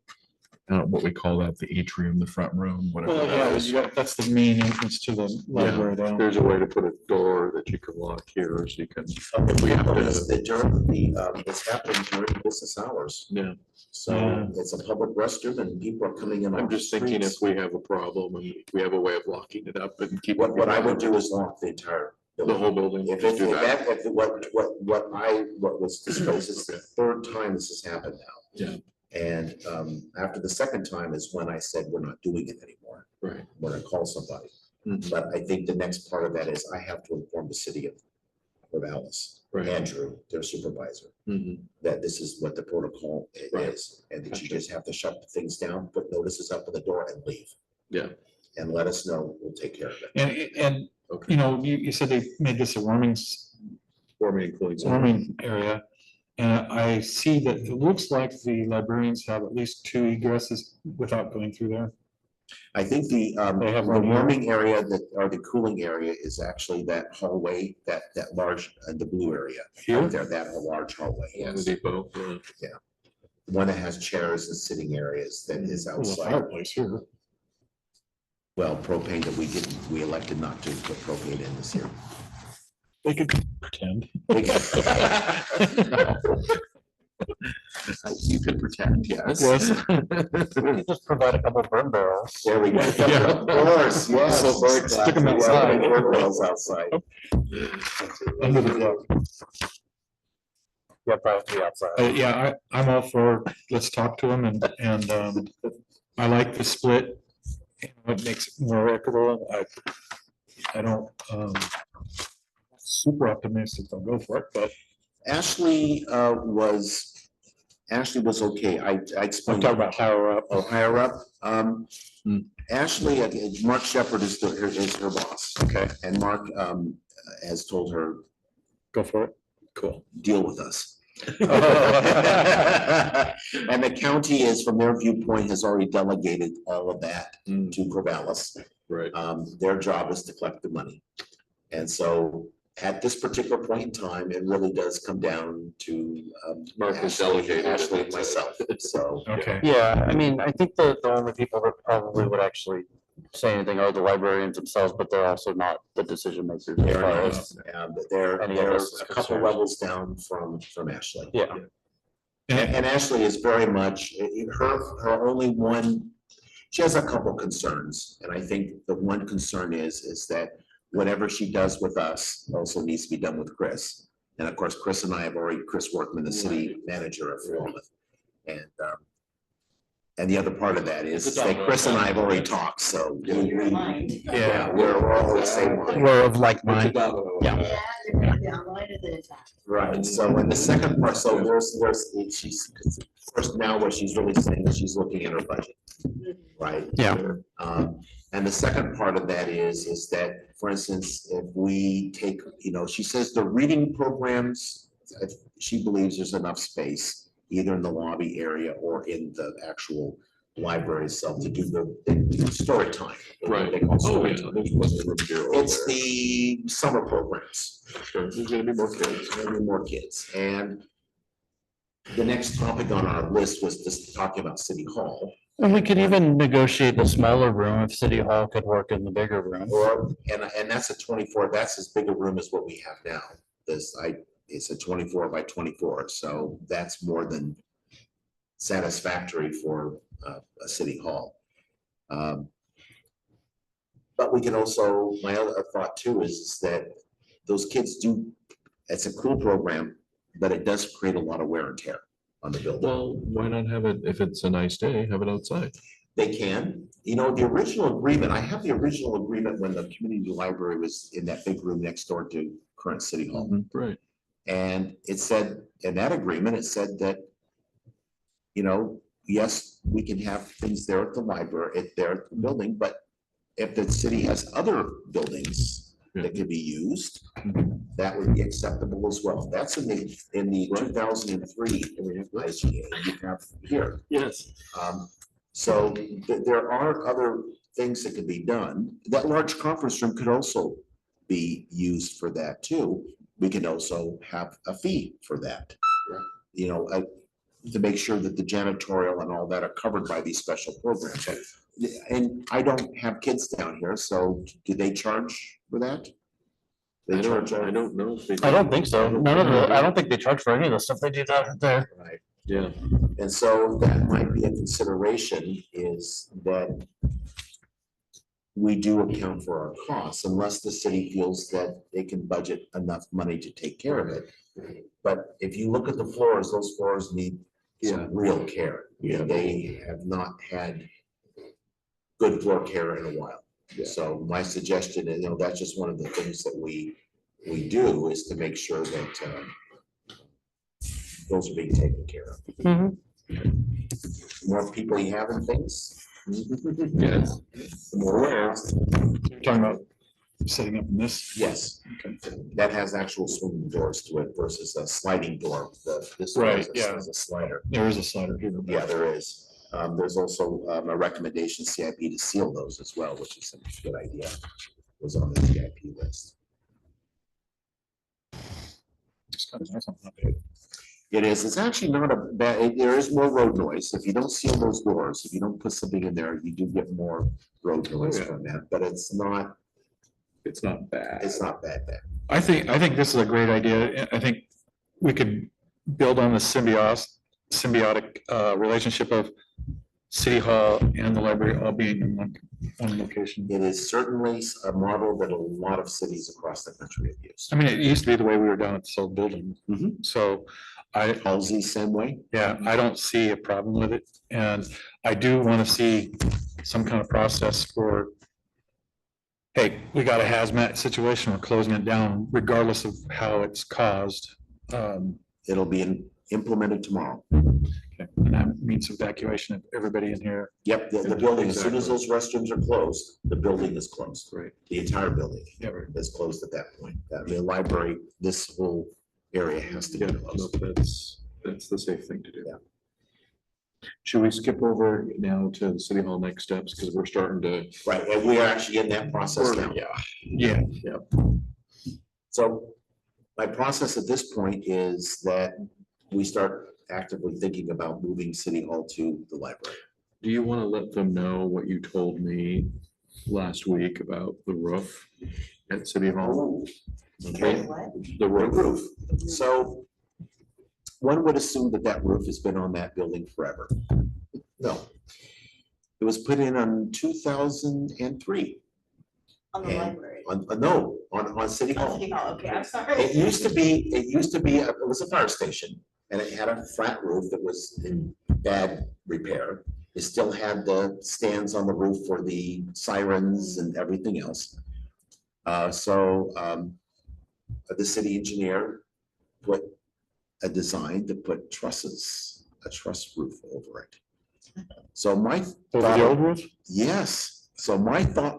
I don't know what we call that, the atrium, the front room, whatever.
Well,
that
yeah,
is.
that's the main entrance to the library down.
There's a way to put a door that you can lock here so you can, if we have to,
It's happening during business hours.
yeah.
So it's a public restroom and people are coming in.
I'm
off the
just thinking if
streets.
we have a problem and we have a way of locking it up and keeping.
What I would do is lock the entire
The
building.
whole building.
If
just
it,
do that.
if what was discussed is the third time this has happened now.
Yeah.
And after the second time is when I said, we're not doing it anymore.
Right.
We're gonna call somebody.
Mhm.
But I think the next part of that is I have to inform the city of Alice,
Right.
Andrew, their supervisor,
Mhm.
that this is what the protocol
Right.
is. And that you
Gotcha.
just have to shut things down, put notices up on the door and leave.
Yeah.
And let us know, we'll take care of it.
And,
Okay.
you know, you said they made this a
Warming, cooling.
warming area. And I see that it looks like the librarians have at least 2 egresses without going through there.
I think the
They have
the
one here.
warming area or the cooling area is actually that hallway, that large, the blue area.
Here?
Out there, that large hallway,
Yeah, the
yes.
depot, yeah.
One that has chairs and sitting areas that is
Well, the
outside.
fireplace here.
Well, propane that we elected not to put propane in this year.
They could pretend.
You could pretend, yes.
Yes.
Just provide a couple burn barrels.
There we go.
Yeah.
Of course, yes.
So stick 'em outside.
Yeah, burn barrels outside.
Under the deck.
Yeah, probably outside.
Yeah, I'm all for, let's talk to them and I like the split. It makes it more equitable. I don't, super optimistic they'll go for it, but
Ashley was okay. I
I'm
explained.
talking about higher up.
Oh, higher up.
Hmm.
Ashley, Mark Shepherd is her boss.
Okay,
And Mark has told her,
go for it.
Cool.
deal with us. And the county is, from their viewpoint, has already delegated all of that
Mm,
to Corvallis.
Right,
Their job is to collect the money. And so at this particular point in time, it really does come down to
Mark has
Ashley
delegated it.
and myself. So
Okay.
Yeah, I mean, I think the only people that probably would actually say anything are the librarians themselves, but they're also not the decision makers. as
they're,
far
not,
as-
they're
Any of
they're
those
a couple
concerns.
levels down from Ashley.
Yeah,
And Ashley is very much, her only one, she has a couple concerns. And I think the one concern is that whatever she does with us also needs to be done with Chris. And of course, Chris and I have already, Chris Workman, the city manager of Falmouth. And the other part of that is that Chris and I have already talked, so. Yeah, we're all on the same line.
we're of like mind.
Yeah, they're downloaded the attack.
Right, so in the second part, so she's, first now what she's really saying is she's looking at her budget, right?
Yeah.
And the second part of that is that, for instance, if we take, she says the reading programs, she believes there's enough space, either in the lobby area or in the actual library itself to do the story time.
Right.
They call
Oh,
story
yeah,
time.
there's plenty of room here over
It's
there.
the summer programs.
Sure, there's gonna be more kids.
There'll be more kids. And the next topic on our list was just talking about City Hall.
And we could even negotiate the smaller room if City Hall could work in the bigger room.
Or, and that's a 24, that's as big a room as what we have now. It's a 24 by 24, so that's more than satisfactory for a city hall. But we can also, my other thought too is that those kids do, it's a cool program, but it does create a lot of wear and tear on the building.
Well, why not have it, if it's a nice day, have it outside?
They can, you know, the original agreement, I have the original agreement when the community library was in that big room next door to current city hall.
Right.
And it said, in that agreement, it said that, you know, yes, we can have things there at the library, there at the building, but if the city has other buildings that could be used, that would be acceptable as well. That's in the 2003 IGA you have here.
Yes.
So there are other things that could be done. That large conference room could also be used for that too. We can also have a fee for that. You know, to make sure that the janitorial and all that are covered by these special programs. And I don't have kids down here, so do they charge for that? They charge.
I don't know. if they
I don't
do.
think so. None of the, I don't think they charge for any of the stuff they do down there.
Right.
Yeah,
And so that might be a consideration is that we do account for our costs unless the city feels that they can budget enough money to take care of it. But if you look at the floors, those floors need some real care.
Yeah.
They have not had good floor care in a while.
Yeah.
So my suggestion is, you know, that's just one of the things that we do is to make sure that those are being taken care of.
Mhm.
More people you have in things,
yes.
the more cost.
You're talking about setting up in this.
Yes, that has actual swinging doors to it versus a sliding door. This one
Right,
is a slider.
There is a slider here.
Yeah, there is. There's also a recommendation CIP to seal those as well, which is a good idea. Was on the CIP list.
It's kind of nice on that.
It is, it's actually not a bad, there is more road noise. If you don't seal those doors, if you don't put something in there, you do get more road noise
yeah.
from that, but it's not
bad.
bad.
I think this is a great idea. I think we could build on the symbiotic relationship of City Hall and the library all being in one location.
It is certainly a model that a lot of cities across the country have used.
I mean, it used to be the way we were down at the South Building.
Mhm.
So
Halsey, same way.
yeah, I don't see a problem with it. And I do want to see some kind of process for, hey, we got a hazmat situation, we're closing it down regardless of how it's caused.
It'll be implemented tomorrow.
Okay, and that means evacuation of everybody in here.
Yep, the building, as soon as those restrooms are closed, the building is closed.
Right.
The entire building
Yeah, right.
is closed at that point. The library, this whole area has to
Yeah,
be
no,
closed.
that's the safe thing to do.
Yeah.
Should we skip over now to the City Hall next steps? Because we're starting to.
Right, and we are actually in that process now.
Yeah.
Yeah,
So my process at this point is that we start actively thinking about moving City Hall to the library.
Do you want to let them know what you told me last week about the roof at City Hall?
Okay,
What?
The
the
roof.
roof. So one would assume that that roof has been on that building forever. No. It was put in on 2003,
On the
And-
library.
on City
Oh,
Hall.
City Hall, okay, I'm sorry.
It used to be, it was a fire station and it had a flat roof that was in bad repair. It still had the stands on the roof for the sirens and everything else. The city engineer put a design to put trusses, a truss roof over it. So my
over the old roof?
Yes, so my thought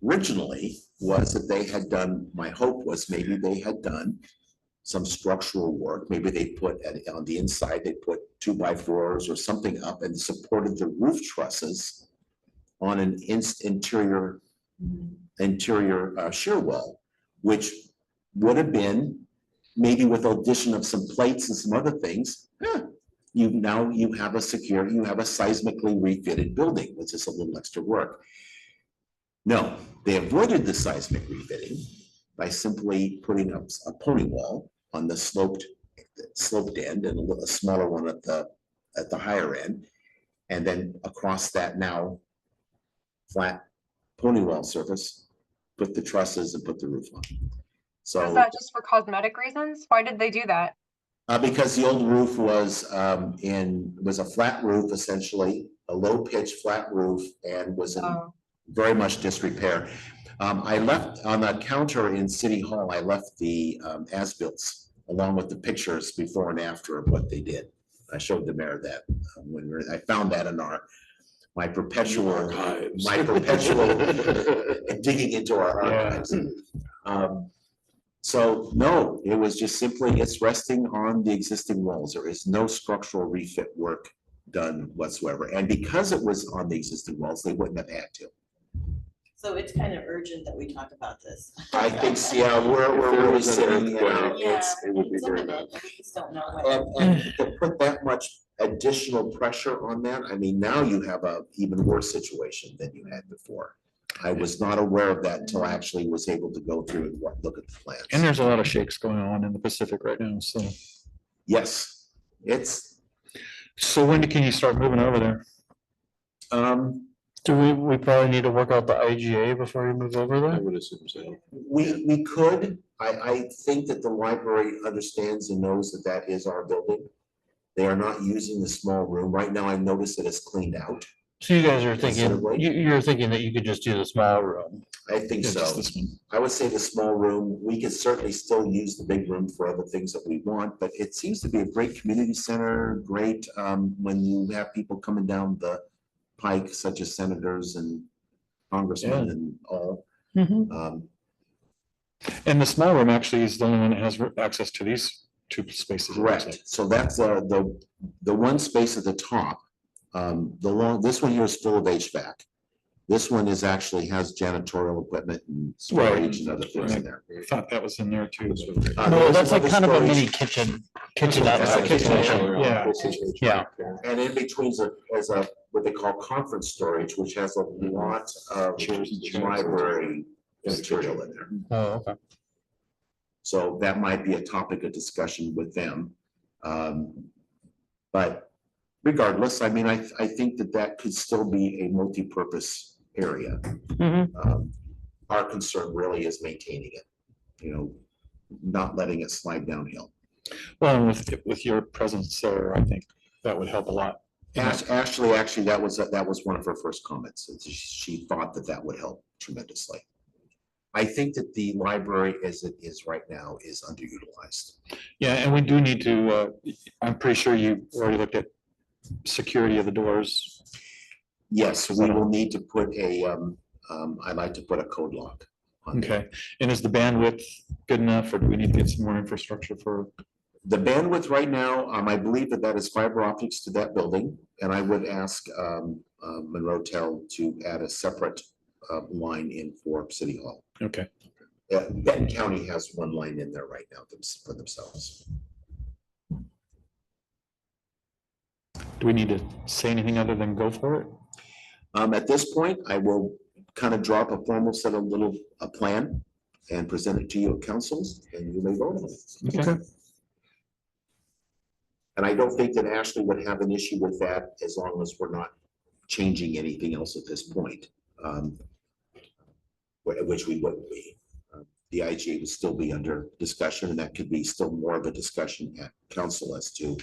originally was that they had done, my hope was maybe they had done some structural work, maybe they put, on the inside, they put 2x4s or something up and supported the roof trusses on an interior shear wall, which would have been maybe with addition of some plates and some other things. You have a seismically refitted building, which is a little extra work. No, they avoided the seismic refitting by simply putting up a pony wall on the sloped end and a smaller one at the higher end. And then across that now flat pony wall surface, put the trusses and put the roof on. So
Was that just for cosmetic reasons? Why did they do that?
because the old roof was a flat roof, essentially, a low pitch flat roof, and was in
Oh.
very much disrepair. I left on the counter in City Hall, I left the as-bills along with the pictures before and after of what they did. I showed the mayor that I found that in my perpetual digging into our archives. So no, it was just simply, it's resting on the existing walls. There is no structural refit work done whatsoever. And because it was on the existing walls, they wouldn't have had to.
So it's kind of urgent that we talk about this.
I think, yeah, we're really sitting,
Yeah,
it would be
it's
very
imminent, and we just don't know when.
and to put that much additional pressure on that, I mean, now you have a even worse situation than you had before. I was not aware of that until I actually was able to go through and look at the plans.
And there's a lot of shakes going on in the Pacific right now, so.
Yes, it's,
So when can you start moving over there?
Do we probably need to work out the IGA before you move over
I
there?
would assume so.
we could, I think that the library understands and knows that that is our building. They are not using the small room. Right now, I noticed that it's cleaned out.
So you guys are thinking,
Considerably.
you're thinking that you could just do the small room?
I think
Yeah, just
so.
this one.
I would say the small room, we could certainly still use the big room for other things that we want, but it seems to be a great community center, great when you have people coming down the pike, such as senators and congressmen and all. Um,
And the small room actually is the only one that has access to these two spaces. it looks like.
Correct. So that's the one space at the top. This one here is full of HVAC. This one is actually has janitorial equipment and storage and other things in there.
I thought that was in there too.
No,
there's
that's like
another
kind of a
storage.
mini kitchen
That's
outside
a
kitchen.
kitchen.
Yeah.
Yeah.
And in between is a, what they call conference storage, which has a lot of
Chairs and chairs.
library material in there.
Oh, okay.
So that might be a topic of discussion with them. But regardless, I mean, I think that could still be a multi-purpose area. Our concern really is maintaining it, not letting it slide downhill.
Well, and with your presence there, I think that would help a lot.
Actually, that was one of her first comments. She thought that would help tremendously. I think that the library as it is right now is underutilized.
Yeah, and we do need to, I'm pretty sure you already looked at security of the doors.
Yes, we will need to put I'd like to put a code lock on there.
Okay, and is the bandwidth good enough, or do we need to get some more infrastructure for?
The bandwidth right now, I believe that is fiber optics to that building, and I would ask Monroe Tel to add a separate line in for City Hall.
Okay,
Benton County has one line in there right now for themselves.
do we need to say anything other than go for it?
At this point, I will kind of drop a formal set of a plan and present it to you at councils, and you may vote on it.
Okay.
And I don't think that Ashley would have an issue with that as long as we're not changing anything else at this point. Which we wouldn't be. The IGA would still be under discussion, and that could be still more of a discussion at council as to,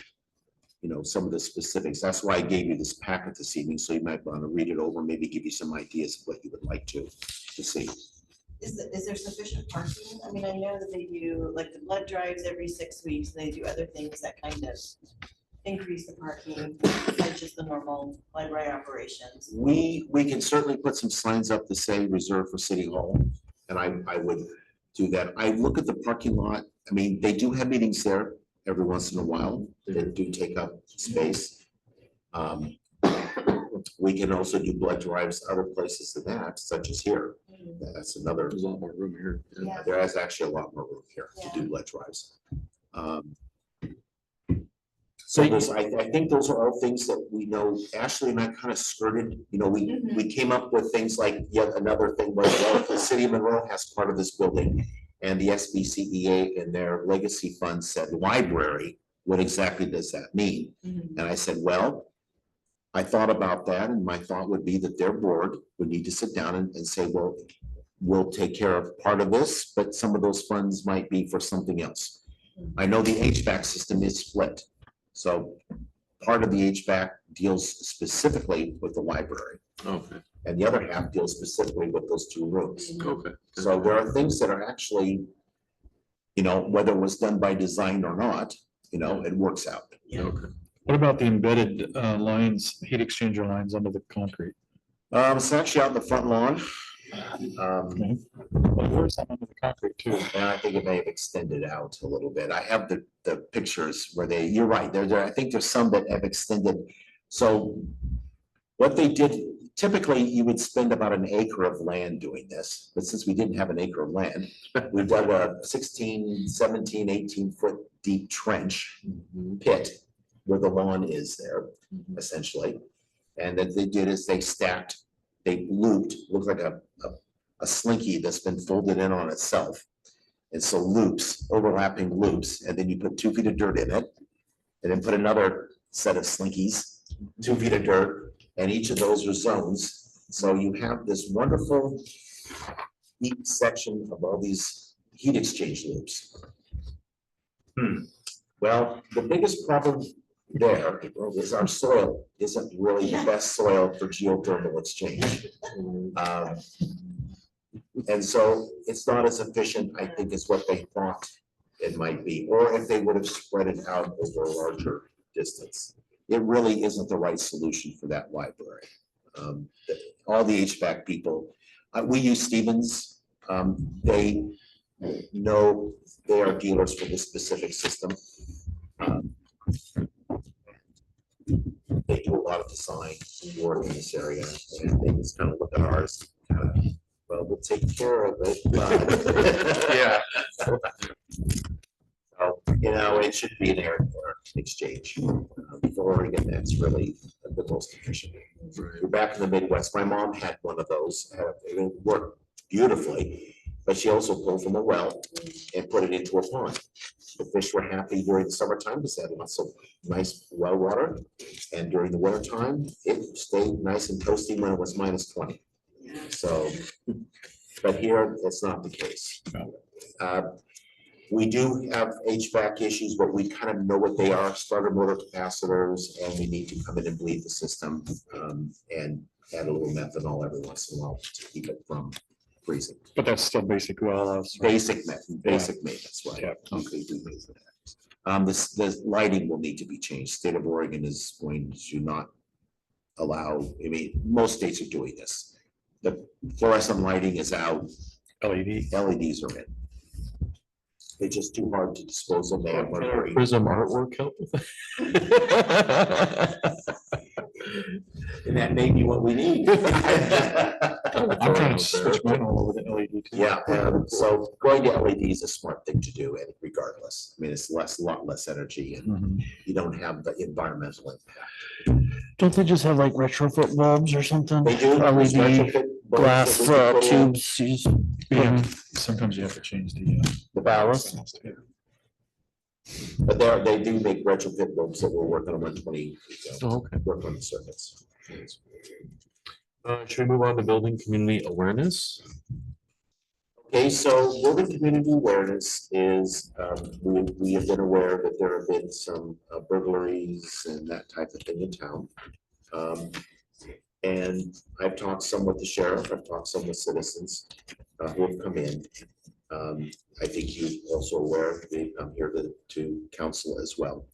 some of the specifics. That's why I gave you this packet this evening, so you might want to read it over, maybe give you some ideas of what you would like to see.
Is there sufficient parking? I mean, I know that they do like the blood drives every 6 weeks, and they do other things that kind of increase the parking, besides just the normal library operations.
We can certainly put some signs up to say reserved for City Hall, and I would do that. I look at the parking lot. I mean, they do have meetings there. every once in a while that do take up space. We can also do blood drives other places than that, such as here. That's another.
There's a lot more room here.
Yeah.
There is actually a lot more room here to do
Yeah.
blood drives. So there's, I think those are all things that we know. Ashley and I kind of skirted, we came up with things like yet another thing, but well, the city of Monroe has part of this building. And the SBCEA in their legacy fund said library, what exactly does that mean?
Mhm.
And I said, well, I thought about that, and my thought would be that their board would need to sit down and say, well, we'll take care of part of this, but some of those funds might be for something else. I know the HVAC system is split. So part of the HVAC deals specifically with the library,
Okay,
and the other half deals specifically with those two rooms.
okay.
So there are things that are actually, whether it was done by design or not, it works out.
Okay.
What about the embedded lines, heat exchanger lines under the concrete?
It's actually out in the front lawn.
Okay. Well, there's some under the concrete too.
And I think it may have extended out a little bit. I have the pictures where you're right, I think there's some that have extended. So what they did, typically you would spend about an acre of land doing this, but since we didn't have an acre of land, we dug a 16, 17, 18-foot deep trench pit where the lawn is there, essentially. And that they did is they looped, looks like a slinky that's been folded in on itself. And so loops, overlapping loops, and then you put 2 feet of dirt in it, and then put another set of slinkies, 2 feet of dirt, and each of those are zones. So you have this wonderful deep section of all these heat exchange loops. Well, the biggest problem there is our soil isn't really the best soil for geothermal exchange. And so it's not as efficient, I think, as what they thought it might be, or if they would have spread it out over a larger distance. It really isn't the right solution for that library. All the HVAC people, we use Stevens. They know they are dealers for this specific system. They do a lot of design work in this area, and they just kind of look at ours, well, we'll take care of it.
Yeah.
So, it should be there for exchange. For Oregon, that's really the most efficient. We're back in the Midwest. My mom had one of those. It worked beautifully, but she also pulled from a well and put it into a pond. The fish were happy during the summertime because they had lots of nice well water. And during the winter time, it stayed nice and toasty when it was -20. So, but here, it's not the case. We do have HVAC issues, but we kind of know what they are, starter motor capacitors, and we need to come in and bleed the system and add a little methanol every once in a while to keep it from freezing.
But that's still basic well house. right?
Basic maintenance, right?
Yeah.
Okay, do that. The lighting will need to be changed. State of Oregon is going to not allow, most states are doing this. The fluorescent lighting is out,
LED.
LEDs are in. They're just too hard to dispose of. They have mercury.
Prism artwork help with
And that may be what we need.
I'm trying to switch mine all over to LED too.
Yeah, so going to LED is a smart thing to do, and regardless, it's a lot less energy, and
Mhm.
you don't have the environmental impact.
Don't they just have like retrofit bulbs or something?
They do. there's
LED
retrofit bulbs
glass
that we can put in.
tubes. you just-
Yeah, sometimes you have to change
The ballast,
the.
but they do make retrofit bulbs that we're working on 120,
Okay.
work on the circuits.
Should we move on to building community awareness?
Okay, so building community awareness is, we have been aware that there have been some burglaries and that type of thing in town. And I've talked some with the sheriff, I've talked some with citizens who have come in. I think you also aware, they come here to council as well.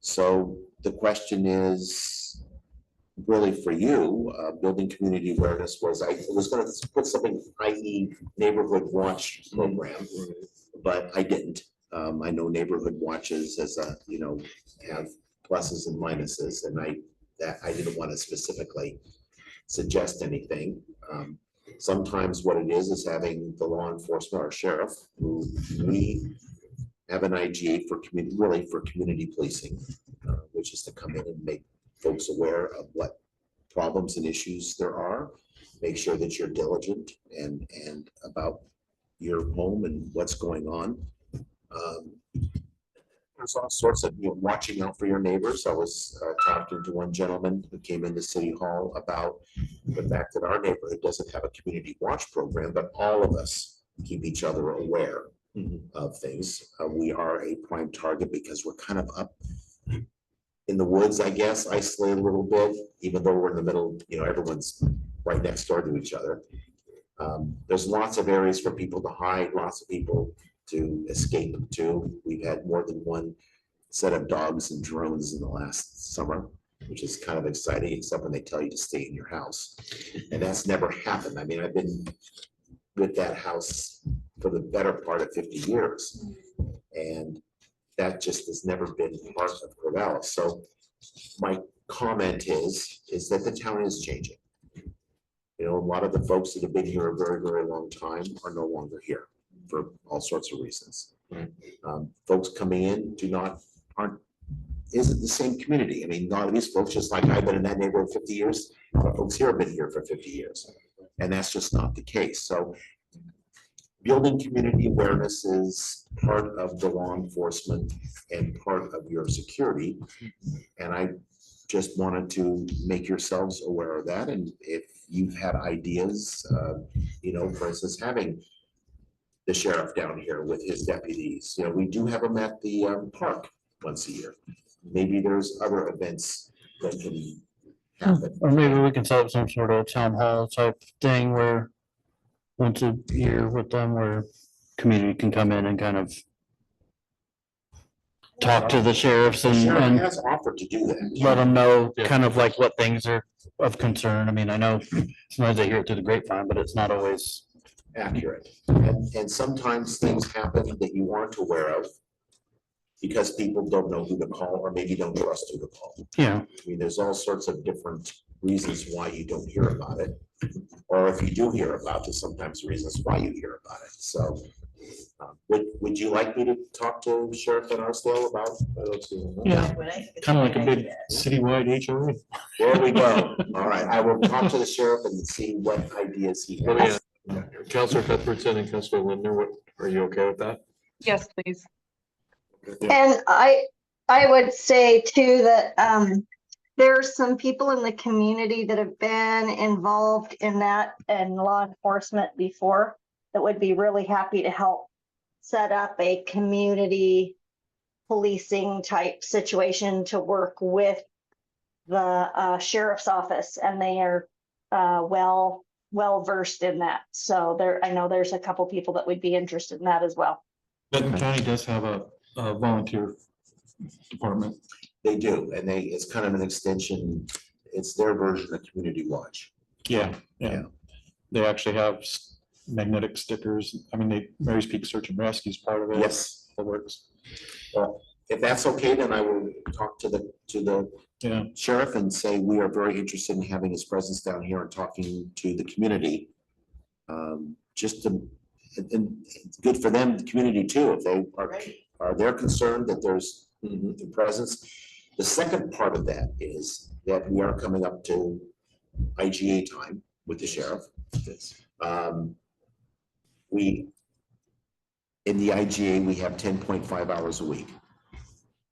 So the question is really for you, building community awareness was, I was gonna put something, i.e. neighborhood watch program, but I didn't. I know neighborhood watches as a, have pluses and minuses, and I didn't want to specifically suggest anything. Sometimes what it is having the law enforcement or sheriff, who we have an IGA for community, really for community policing, which is to come in and make folks aware of what problems and issues there are. Make sure that you're diligent and about your home and what's going on. There's all sorts of, watching out for your neighbors. I was talking to one gentleman who came into City Hall about the fact that our neighborhood doesn't have a community watch program, but all of us keep each other aware of things. We are a prime target because we're kind of up in the woods, I guess, isolated a little bit, even though we're in the middle, everyone's right next door to each other. There's lots of areas for people to hide, lots of people to escape to. We've had more than one set of dogs and drones in the last summer, which is kind of exciting, except when they tell you to stay in your house. And that's never happened. I mean, I've been with that house for the better part of 50 years. And that just has never been part of Corvallis. So my comment is that the town is changing. A lot of the folks that have been here a very, very long time are no longer here for all sorts of reasons. Folks coming in isn't the same community. I mean, a lot of these folks, just like I've been in that neighborhood 50 years, folks here have been here for 50 years. And that's just not the case. So building community awareness is part of the law enforcement and part of your security. And I just wanted to make yourselves aware of that. And if you've had ideas, for instance, having the sheriff down here with his deputies, we do have them at the park once a year. Maybe there's other events that can happen.
Or maybe we can set up some sort of town hall type thing where once a year with them, where community can come in and kind of talk to the sheriffs
The sheriff
and
has offered to do that.
let them know kind of like what things are of concern. I mean, I know sometimes they hear it through the grapevine, but it's not always
Accurate. And sometimes things happen that you aren't aware of because people don't know who to call or maybe don't trust who to call.
Yeah.
I mean, there's all sorts of different reasons why you don't hear about it. Or if you do hear about it, sometimes reasons why you hear about it. So would you like me to talk to Sheriff Van Arsdale about?
Yeah.
Would I? It's
Kind of like a
great
big
idea.
citywide HOA.
There we go. All right, I will talk to the sheriff and see what ideas he
Let me
has.
Counselor Cuthbertson and Counselor Lindner, are you okay with that?
Yes, please.
And I would say too that there's some people in the community that have been involved in that and law enforcement before that would be really happy to help set up a community policing type situation to work with the sheriff's office, and they are well versed in that. So I know there's a couple people that would be interested in that as well.
Benton County does have a volunteer department.
They do, and it's kind of an extension, it's their version of Community Watch.
Yeah.
Yeah.
They actually have magnetic stickers. I mean, Mary's Peak Search and Rescue is part of it.
Yes.
That works.
Well, if that's okay, then I will talk to the
Yeah.
sheriff and say we are very interested in having his presence down here and talking to the community. Just to, and it's good for them, the community too, if they are they're concerned that there's the presence. The second part of that is that we are coming up to IGA time with the sheriff. In the IGA, we have 10.5 hours a week.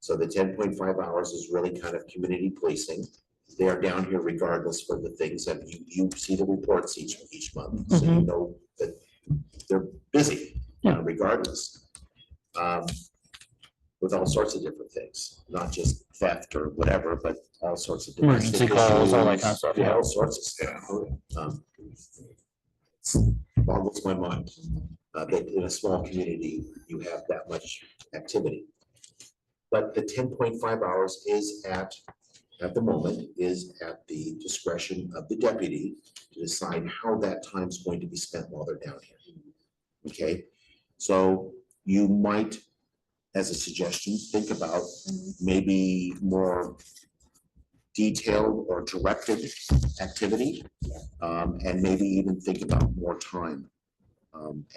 So the 10.5 hours is really kind of community policing. They are down here regardless for the things that you see the reports each month. So you know that they're busy regardless. With all sorts of different things, not just theft or whatever, but all sorts of
Emergency calls, all that kind of stuff, yeah.
All sorts of stuff. Boggles my mind that in a small community, you have that much activity. But the 10.5 hours is at the moment, is at the discretion of the deputy to decide how that time is going to be spent while they're down here. Okay, so you might as a suggestion, think about maybe more detailed or directed activity. And maybe even think about more time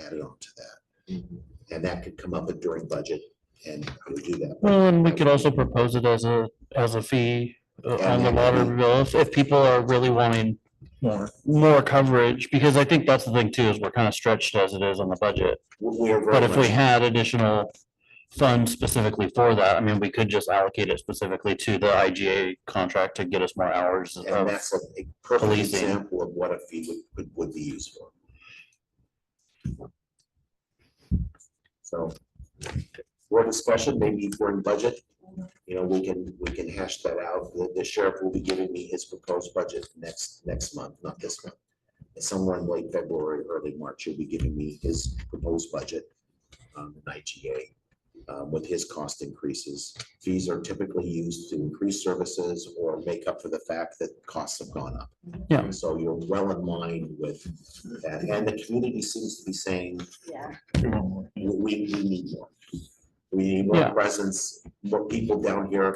added on to that. And that could come up during budget and how we do that.
Well, and we could also propose it as a fee on the
And
water
maybe-
bill if people are really wanting more coverage, because I think that's the thing too, is we're kind of stretched as it is on the budget.
We are very
But if we
much-
had additional funds specifically for that, I mean, we could just allocate it specifically to the IGA contract to get us more hours
And
of,
that's a perfect
policing.
example of what a fee would be used for. So, for discussion, maybe during budget, you know, we can hash that out. The sheriff will be giving me his proposed budget next month, not this month. Somewhere in late February, early March, he'll be giving me his proposed budget, in IGA, with his cost increases. Fees are typically used to increase services or make up for the fact that costs have gone up.
Yeah.
So you're well in line with that, and the community seems to be saying,
Yeah.
we need more. We need more
Yeah.
presence, more people down here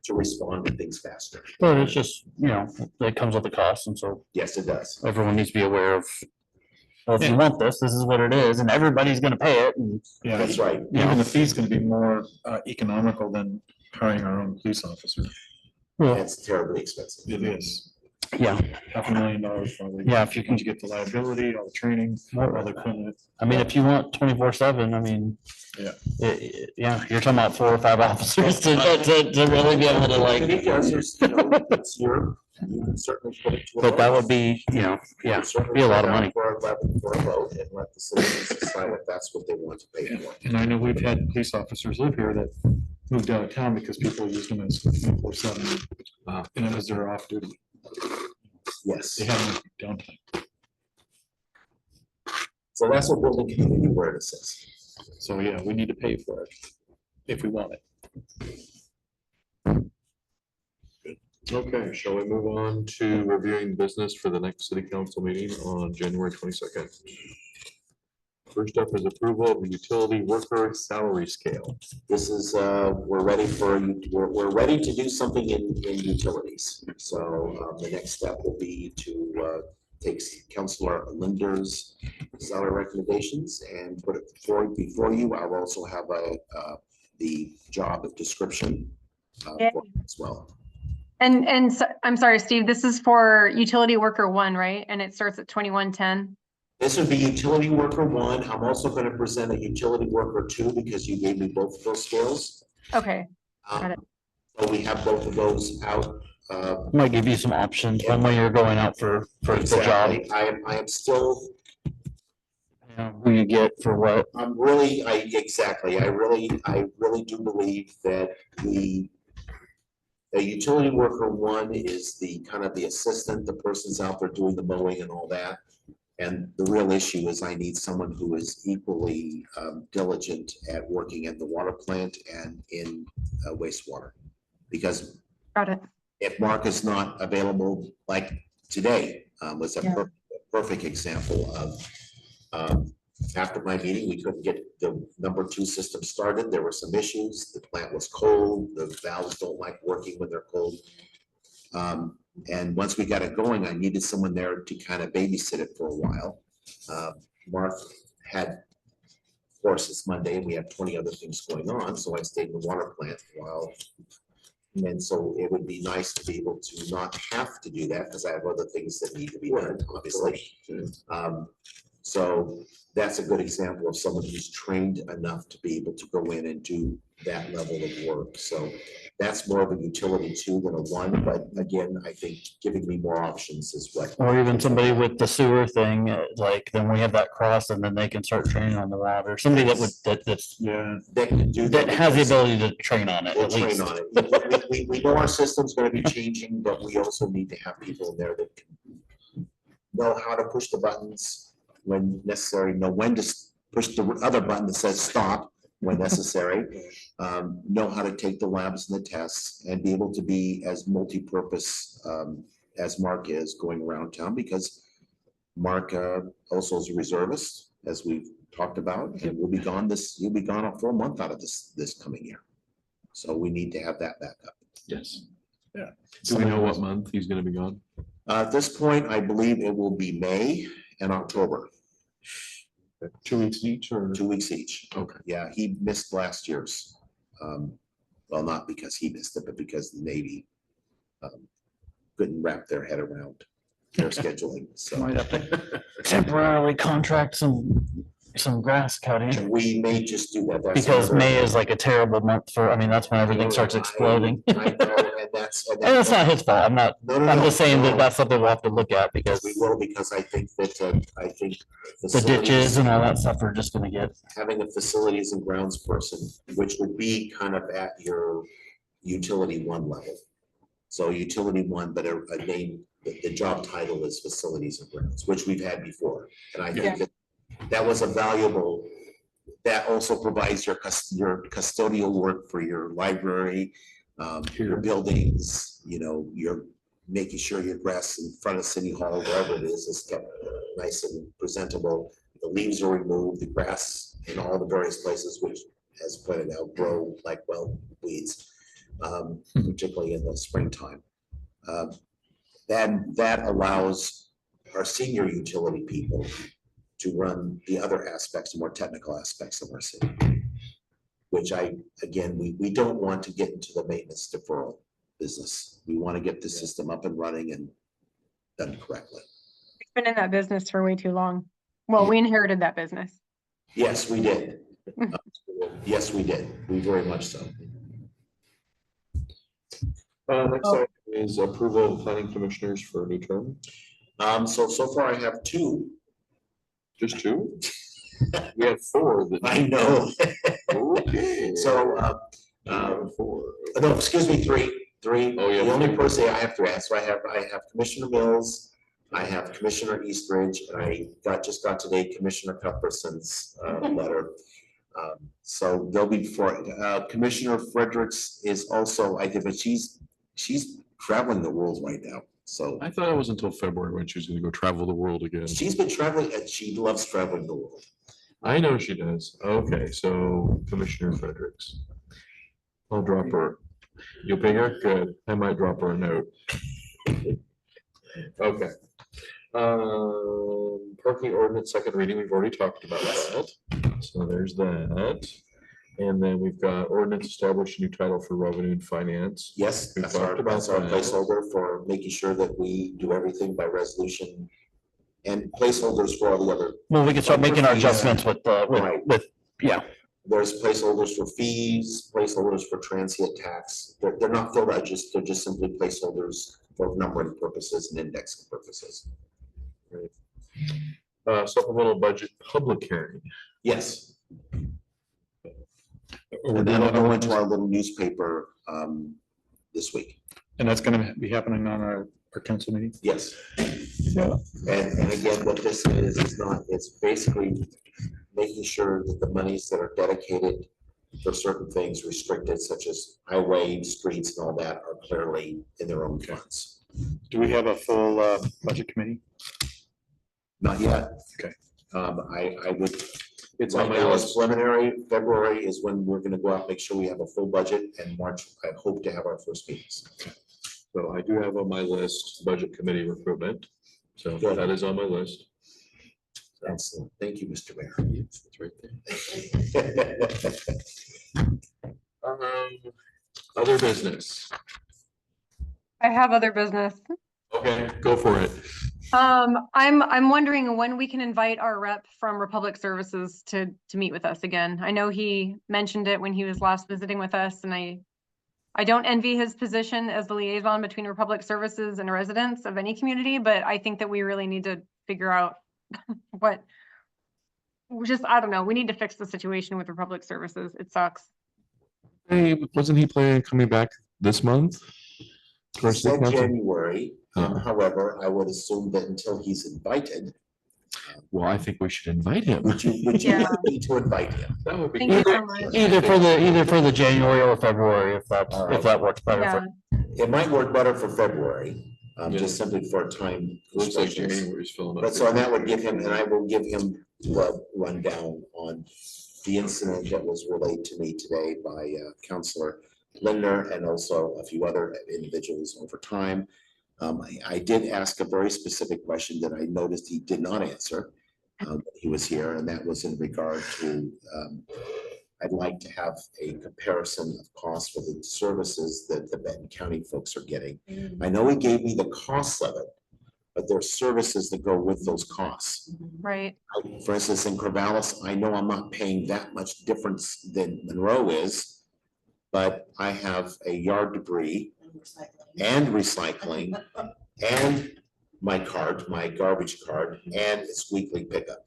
to respond to things faster.
but it's just, you know, it comes with a cost, and so
Yes, it does.
everyone needs to be aware of, well, if you want this, this is what it is, and everybody's gonna pay it, and
Yeah,
That's right.
even the fee's gonna be more economical than hiring our own police officer.
well,
It's terribly expensive.
It is.
yeah,
$500,000 probably.
yeah, if you can,
You get the liability, all the training, all the equipment.
I mean, if you want 24/7, I mean.
Yeah.
Yeah, you're talking about 4 or 5 officers to really be able to
It
like,
does, you know, it's you can certainly put it to a
but that
vote.
would be, you know,
You
yeah,
can certainly
be a lot
put
of
it out
money.
for a vote and let the citizens decide if that's what they want to pay for.
And I know we've had police officers live here that moved out of town because people used them as 24/7. And it was their off duty.
Yes,
They had no downtime.
so that's what building community awareness is.
So yeah, we need to pay for it if we want it.
Okay, shall we move on to reviewing business for the next city council meeting on January 22nd? First up is approval of the utility worker salary scale.
This is, we're ready to do something in utilities. So the next step will be to take Councilor Linder's salary recommendations and put it before you. I'll also have the job description
Yeah.
for it as well.
And so, I'm sorry, Steve, this is for utility worker 1, right? And it starts at 2110.
This would be utility worker 1. I'm also going to present a utility worker 2 because you gave me both of those skills.
Okay, Got it.
So we have both of those out.
Might give you some options when you're going out for the job.
Exactly. I am still,
Who you get for what,
I'm really, exactly, I really do believe that the utility worker 1 is the kind of the assistant, the person's out there doing the mowing and all that. And the real issue is I need someone who is equally diligent at working at the water plant and in wastewater. Because
got it.
if Mark is not available, like today, was a perfect example of, after my meeting, we couldn't get the number 2 system started. There were some issues. The plant was cold. The valves don't like working when they're cold. And once we got it going, I needed someone there to kind of babysit it for a while. Mark had, of course, it's Monday and we have 20 other things going on, so I stayed in the water plant a while. And so it would be nice to be able to not have to do that because I have other things that need to be done, obviously. So that's a good example of someone who's trained enough to be able to go in and do that level of work. So that's more of a utility 2 than a 1, but again, I think giving me more options is what.
or even somebody with the sewer thing, like, then we have that cross and then they can start training on the water. Somebody that's,
Yeah,
That can do
that has the
because
ability to train on it
we'll
at
train
least.
on it. We know our system's gonna be changing, but we also need to have people in there that can know how to push the buttons when necessary, know when to push the other button that says stop when necessary, know how to take the labs and the tests, and be able to be as multi-purpose as Mark is going around town, because Mark also is a reservist, as we've talked about, and you'll be gone a full month out of this coming year. So we need to have that back up.
Yes.
Yeah.
Do we know what month he's gonna be gone?
At this point, I believe it will be May and October,
2 weeks each or?
2 weeks each.
Okay.
Yeah, he missed last year's. Well, not because he missed it, but because the Navy couldn't wrap their head around their scheduling, so.
Might have to temporarily contract some grass cutting.
We may just do that. That's
Because
another-
May is like a terrible month for, I mean, that's when everything starts exploding.
I know, and that's.
And it's not his fault. I'm not,
No, no,
I'm
no,
just saying
no.
that that's something we'll have to look at because
We will, because I think that,
the ditches and all that stuff are just gonna get.
having a facilities and grounds person, which would be kind of at your utility one level. So utility one, but a name, the job title is facilities and grounds, which we've had before. And I think that was a valuable, that also provides your custodial work for your library, your buildings, you're making sure your grass in front of City Hall, wherever it is kept nice and presentable. The leaves are removed, the grass in all the various places, which, as pointed out, grow like weeds, particularly in the springtime. That allows our senior utility people to run the other aspects, the more technical aspects of our city. Which we don't want to get into the maintenance deferral business. We want to get the system up and running and done correctly.
We've been in that business for way too long. Well, we inherited that business.
Yes, we did. Yes, we did. We very much so.
Next item is approval of planning commissioners for a new term.
So far I have two.
Just 2? We have 4 that.
I know.
Okay.
So,
Four.
no, excuse me, three.
Oh, yeah.
The only person I have 3. So I have Commissioner Mills, I have Commissioner Eastridge, and I just got today Commissioner Cuthbertson's letter. So they'll be for Commissioner Fredericks is also, I think, but she's traveling the world right now. So
I thought it was until February when she was gonna go travel the world again.
she's been traveling and she loves traveling the world.
I know she does. Okay, so Commissioner Fredericks. I'll drop her. You'll pay her? Good. I might drop her a note. Okay. Parking ordinance, second reading, we've already talked about that. So there's that. And then we've got ordinance establish a new title for revenue and finance.
Yes,
We
that's our
talked about that.
placeholder for making sure that we do everything by resolution. And placeholders for all the other,
Well, we can start making our adjustments with,
Right.
yeah.
there's placeholders for fees, placeholders for transient tax. They're not filled out, they're just simply placeholders for numbering purposes and indexing purposes.
Supplemental budget public hearing.
Yes,
We're
and
doing
that'll
that
go
on-
into our little newspaper this week.
And that's gonna be happening on our council meeting?
Yes.
Yeah.
And again, what this is it's basically making sure that the monies that are dedicated for certain things restricted, such as highway, streets and all that, are clearly in their own funds.
Do we have a full budget committee?
Not yet.
Okay.
I would,
It's
right
on my
now, it's
list.
preliminary. February is when we're gonna go out, make sure we have a full budget, and March, I hope to have our first meetings.
So I do have on my list, budget committee recruitment. So
Good.
that is on my list.
Excellent. Thank you, Mr. Mayor.
It's right there. Other business.
I have other business.
Okay, go for it.
I'm wondering when we can invite our rep from Republic Services to meet with us again. I know he mentioned it when he was last visiting with us, and I don't envy his position as the liaison between Republic Services and residents of any community, but I think that we really need to figure out I don't know, we need to fix the situation with Republic Services. It sucks.
Hey, wasn't he planning on coming back this month? For city
Said
council?
January,
Uh-huh.
however, I would assume that until he's invited,
Well, I think we should invite him.
would you
Yeah.
need to invite him?
That would be
Thank you
good.
so much.
Either for the January or February, if that works better.
Yeah,
It might work better for February,
Yeah.
just simply for time.
Looks like
restrictions.
January's filling up.
But so that would give him, and I will give him rundown on the incident that was relayed to me today by Counselor Lindner and also a few other individuals over time. I did ask a very specific question that I noticed he did not answer. When he was here, and that was in regard to, I'd like to have a comparison of costs for the services that the Benton County folks are getting. I know he gave me the cost of it, but there are services that go with those costs.
Right.
For instance, in Corvallis, I know I'm not paying that much difference than Monroe is, but I have a yard debris and recycling and my card, my garbage card, and it's weekly pickup.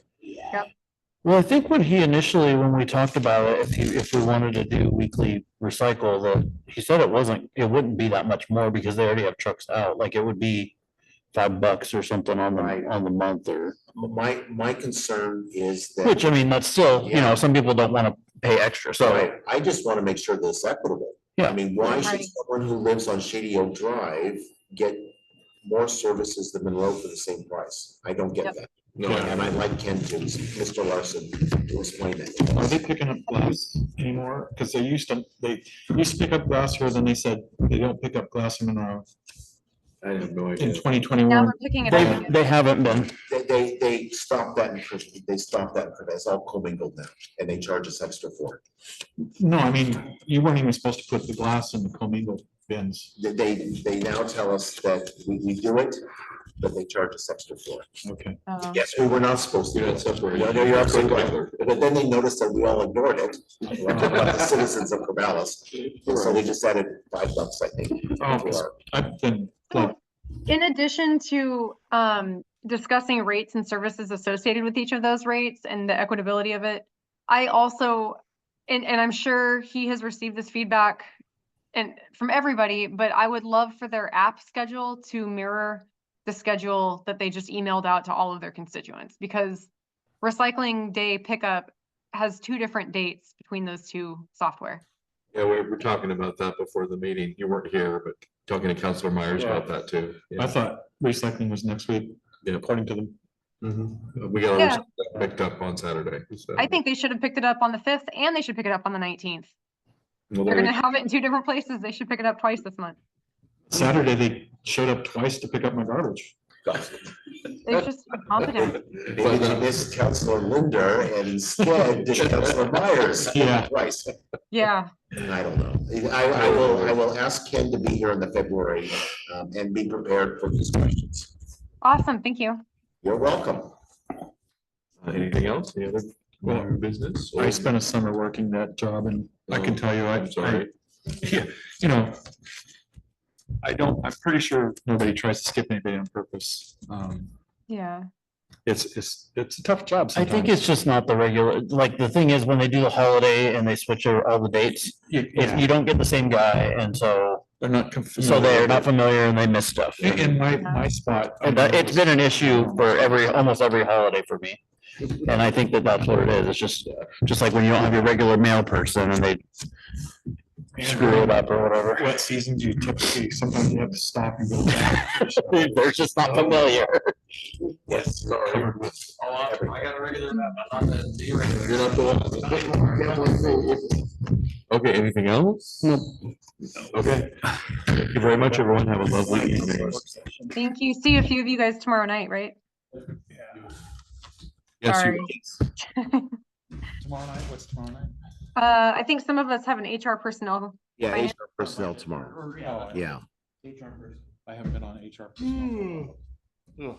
Well, I think when he initially, when we talked about it, if we wanted to do weekly recycle, that he said it wouldn't be that much more because they already have trucks out, like it would be $5 or something on
Right.
the month or,
My concern is that.
which I mean, that's still, you know,
Yeah.
some people don't want to pay extra, so.
I just want to make sure that it's equitable.
Yeah.
I mean, why should
Right.
someone who lives on Shady Oak Drive get more services than Monroe for the same price? I don't get
Yep.
that.
No,
And I'd like Ken to, Mr. Larson, to explain that.
Are they picking up glass anymore? Because they used to pick up glass here, then they said they don't pick up glass in Monroe
I have no
in
idea.
2021.
Now we're picking it up.
They haven't been.
They stopped that in Christian, they stopped that, it's all commingled now, and they charge us extra for it.
No, I mean, you weren't even supposed to put the glass in the commingled bins.
They now tell us that we do it, but they charge us extra for it.
Okay.
Yes, we were not supposed to.
You're not separating.
No, you're absolutely right. But then they noticed that we all ignored it, like the citizens of Corvallis, and so they just added $5, I think.
Oh,
to our-
I've been,
So, in addition to discussing rates and services associated with each of those rates and the equitability of it, I also, and I'm sure he has received this feedback and from everybody, but I would love for their app schedule to mirror the schedule that they just emailed out to all of their constituents, because recycling day pickup has 2 different dates between those 2 software.
Yeah, we were talking about that before the meeting. You weren't here, but talking to Counselor Myers about that too.
I thought recycling was next week,
Yeah.
according to them.
We got
Yeah.
our picked up on Saturday. so.
I think they should have picked it up on the 5th and they should pick it up on the 19th.
Well,
They're
there
gonna
you-
have it in 2 different places. They should pick it up twice this month.
Saturday, they showed up twice to pick up my garbage.
They're just incompetent.
Maybe they missed Counselor Linder and instead did Counselor Myers.
Yeah.
Twice.
Yeah,
I don't know. I will ask Ken to be here in the February and be prepared for these questions.
awesome. Thank you.
You're welcome.
Anything else? Any other
Well,
business?
I spent a summer working that job and I can tell you,
I'm sorry.
yeah, you know, I'm pretty sure nobody tries to skip anybody on purpose.
Yeah.
It's a tough job
I
sometimes.
think it's just not the regular, like, the thing is, when they do the holiday and they switch all the dates, if you don't get the same guy, and so,
They're not.
so they're not familiar and they miss stuff.
In my spot.
And it's been an issue for almost every holiday for me. And I think that that's what it is. It's just like when you don't have your regular mail person and they screw it up or whatever.
Wet seasons, you typically, sometimes you have to stop and go back.
They're just not familiar.
Yes.
Sorry.
Covered with-
I got a regular map, I'm not the irregular.
You're not the one. Okay, anything else?
Nope.
Okay. Thank you very much, everyone. Have a lovely evening.
Thank you. See a few of you guys tomorrow night, right?
Yes,
Sorry.
Tomorrow night, what's tomorrow night?
I think some of us have an HR personnel.
Yeah,
Finance.
HR personnel tomorrow. Yeah.
HR person. I haven't been on HR. personnel. Ugh.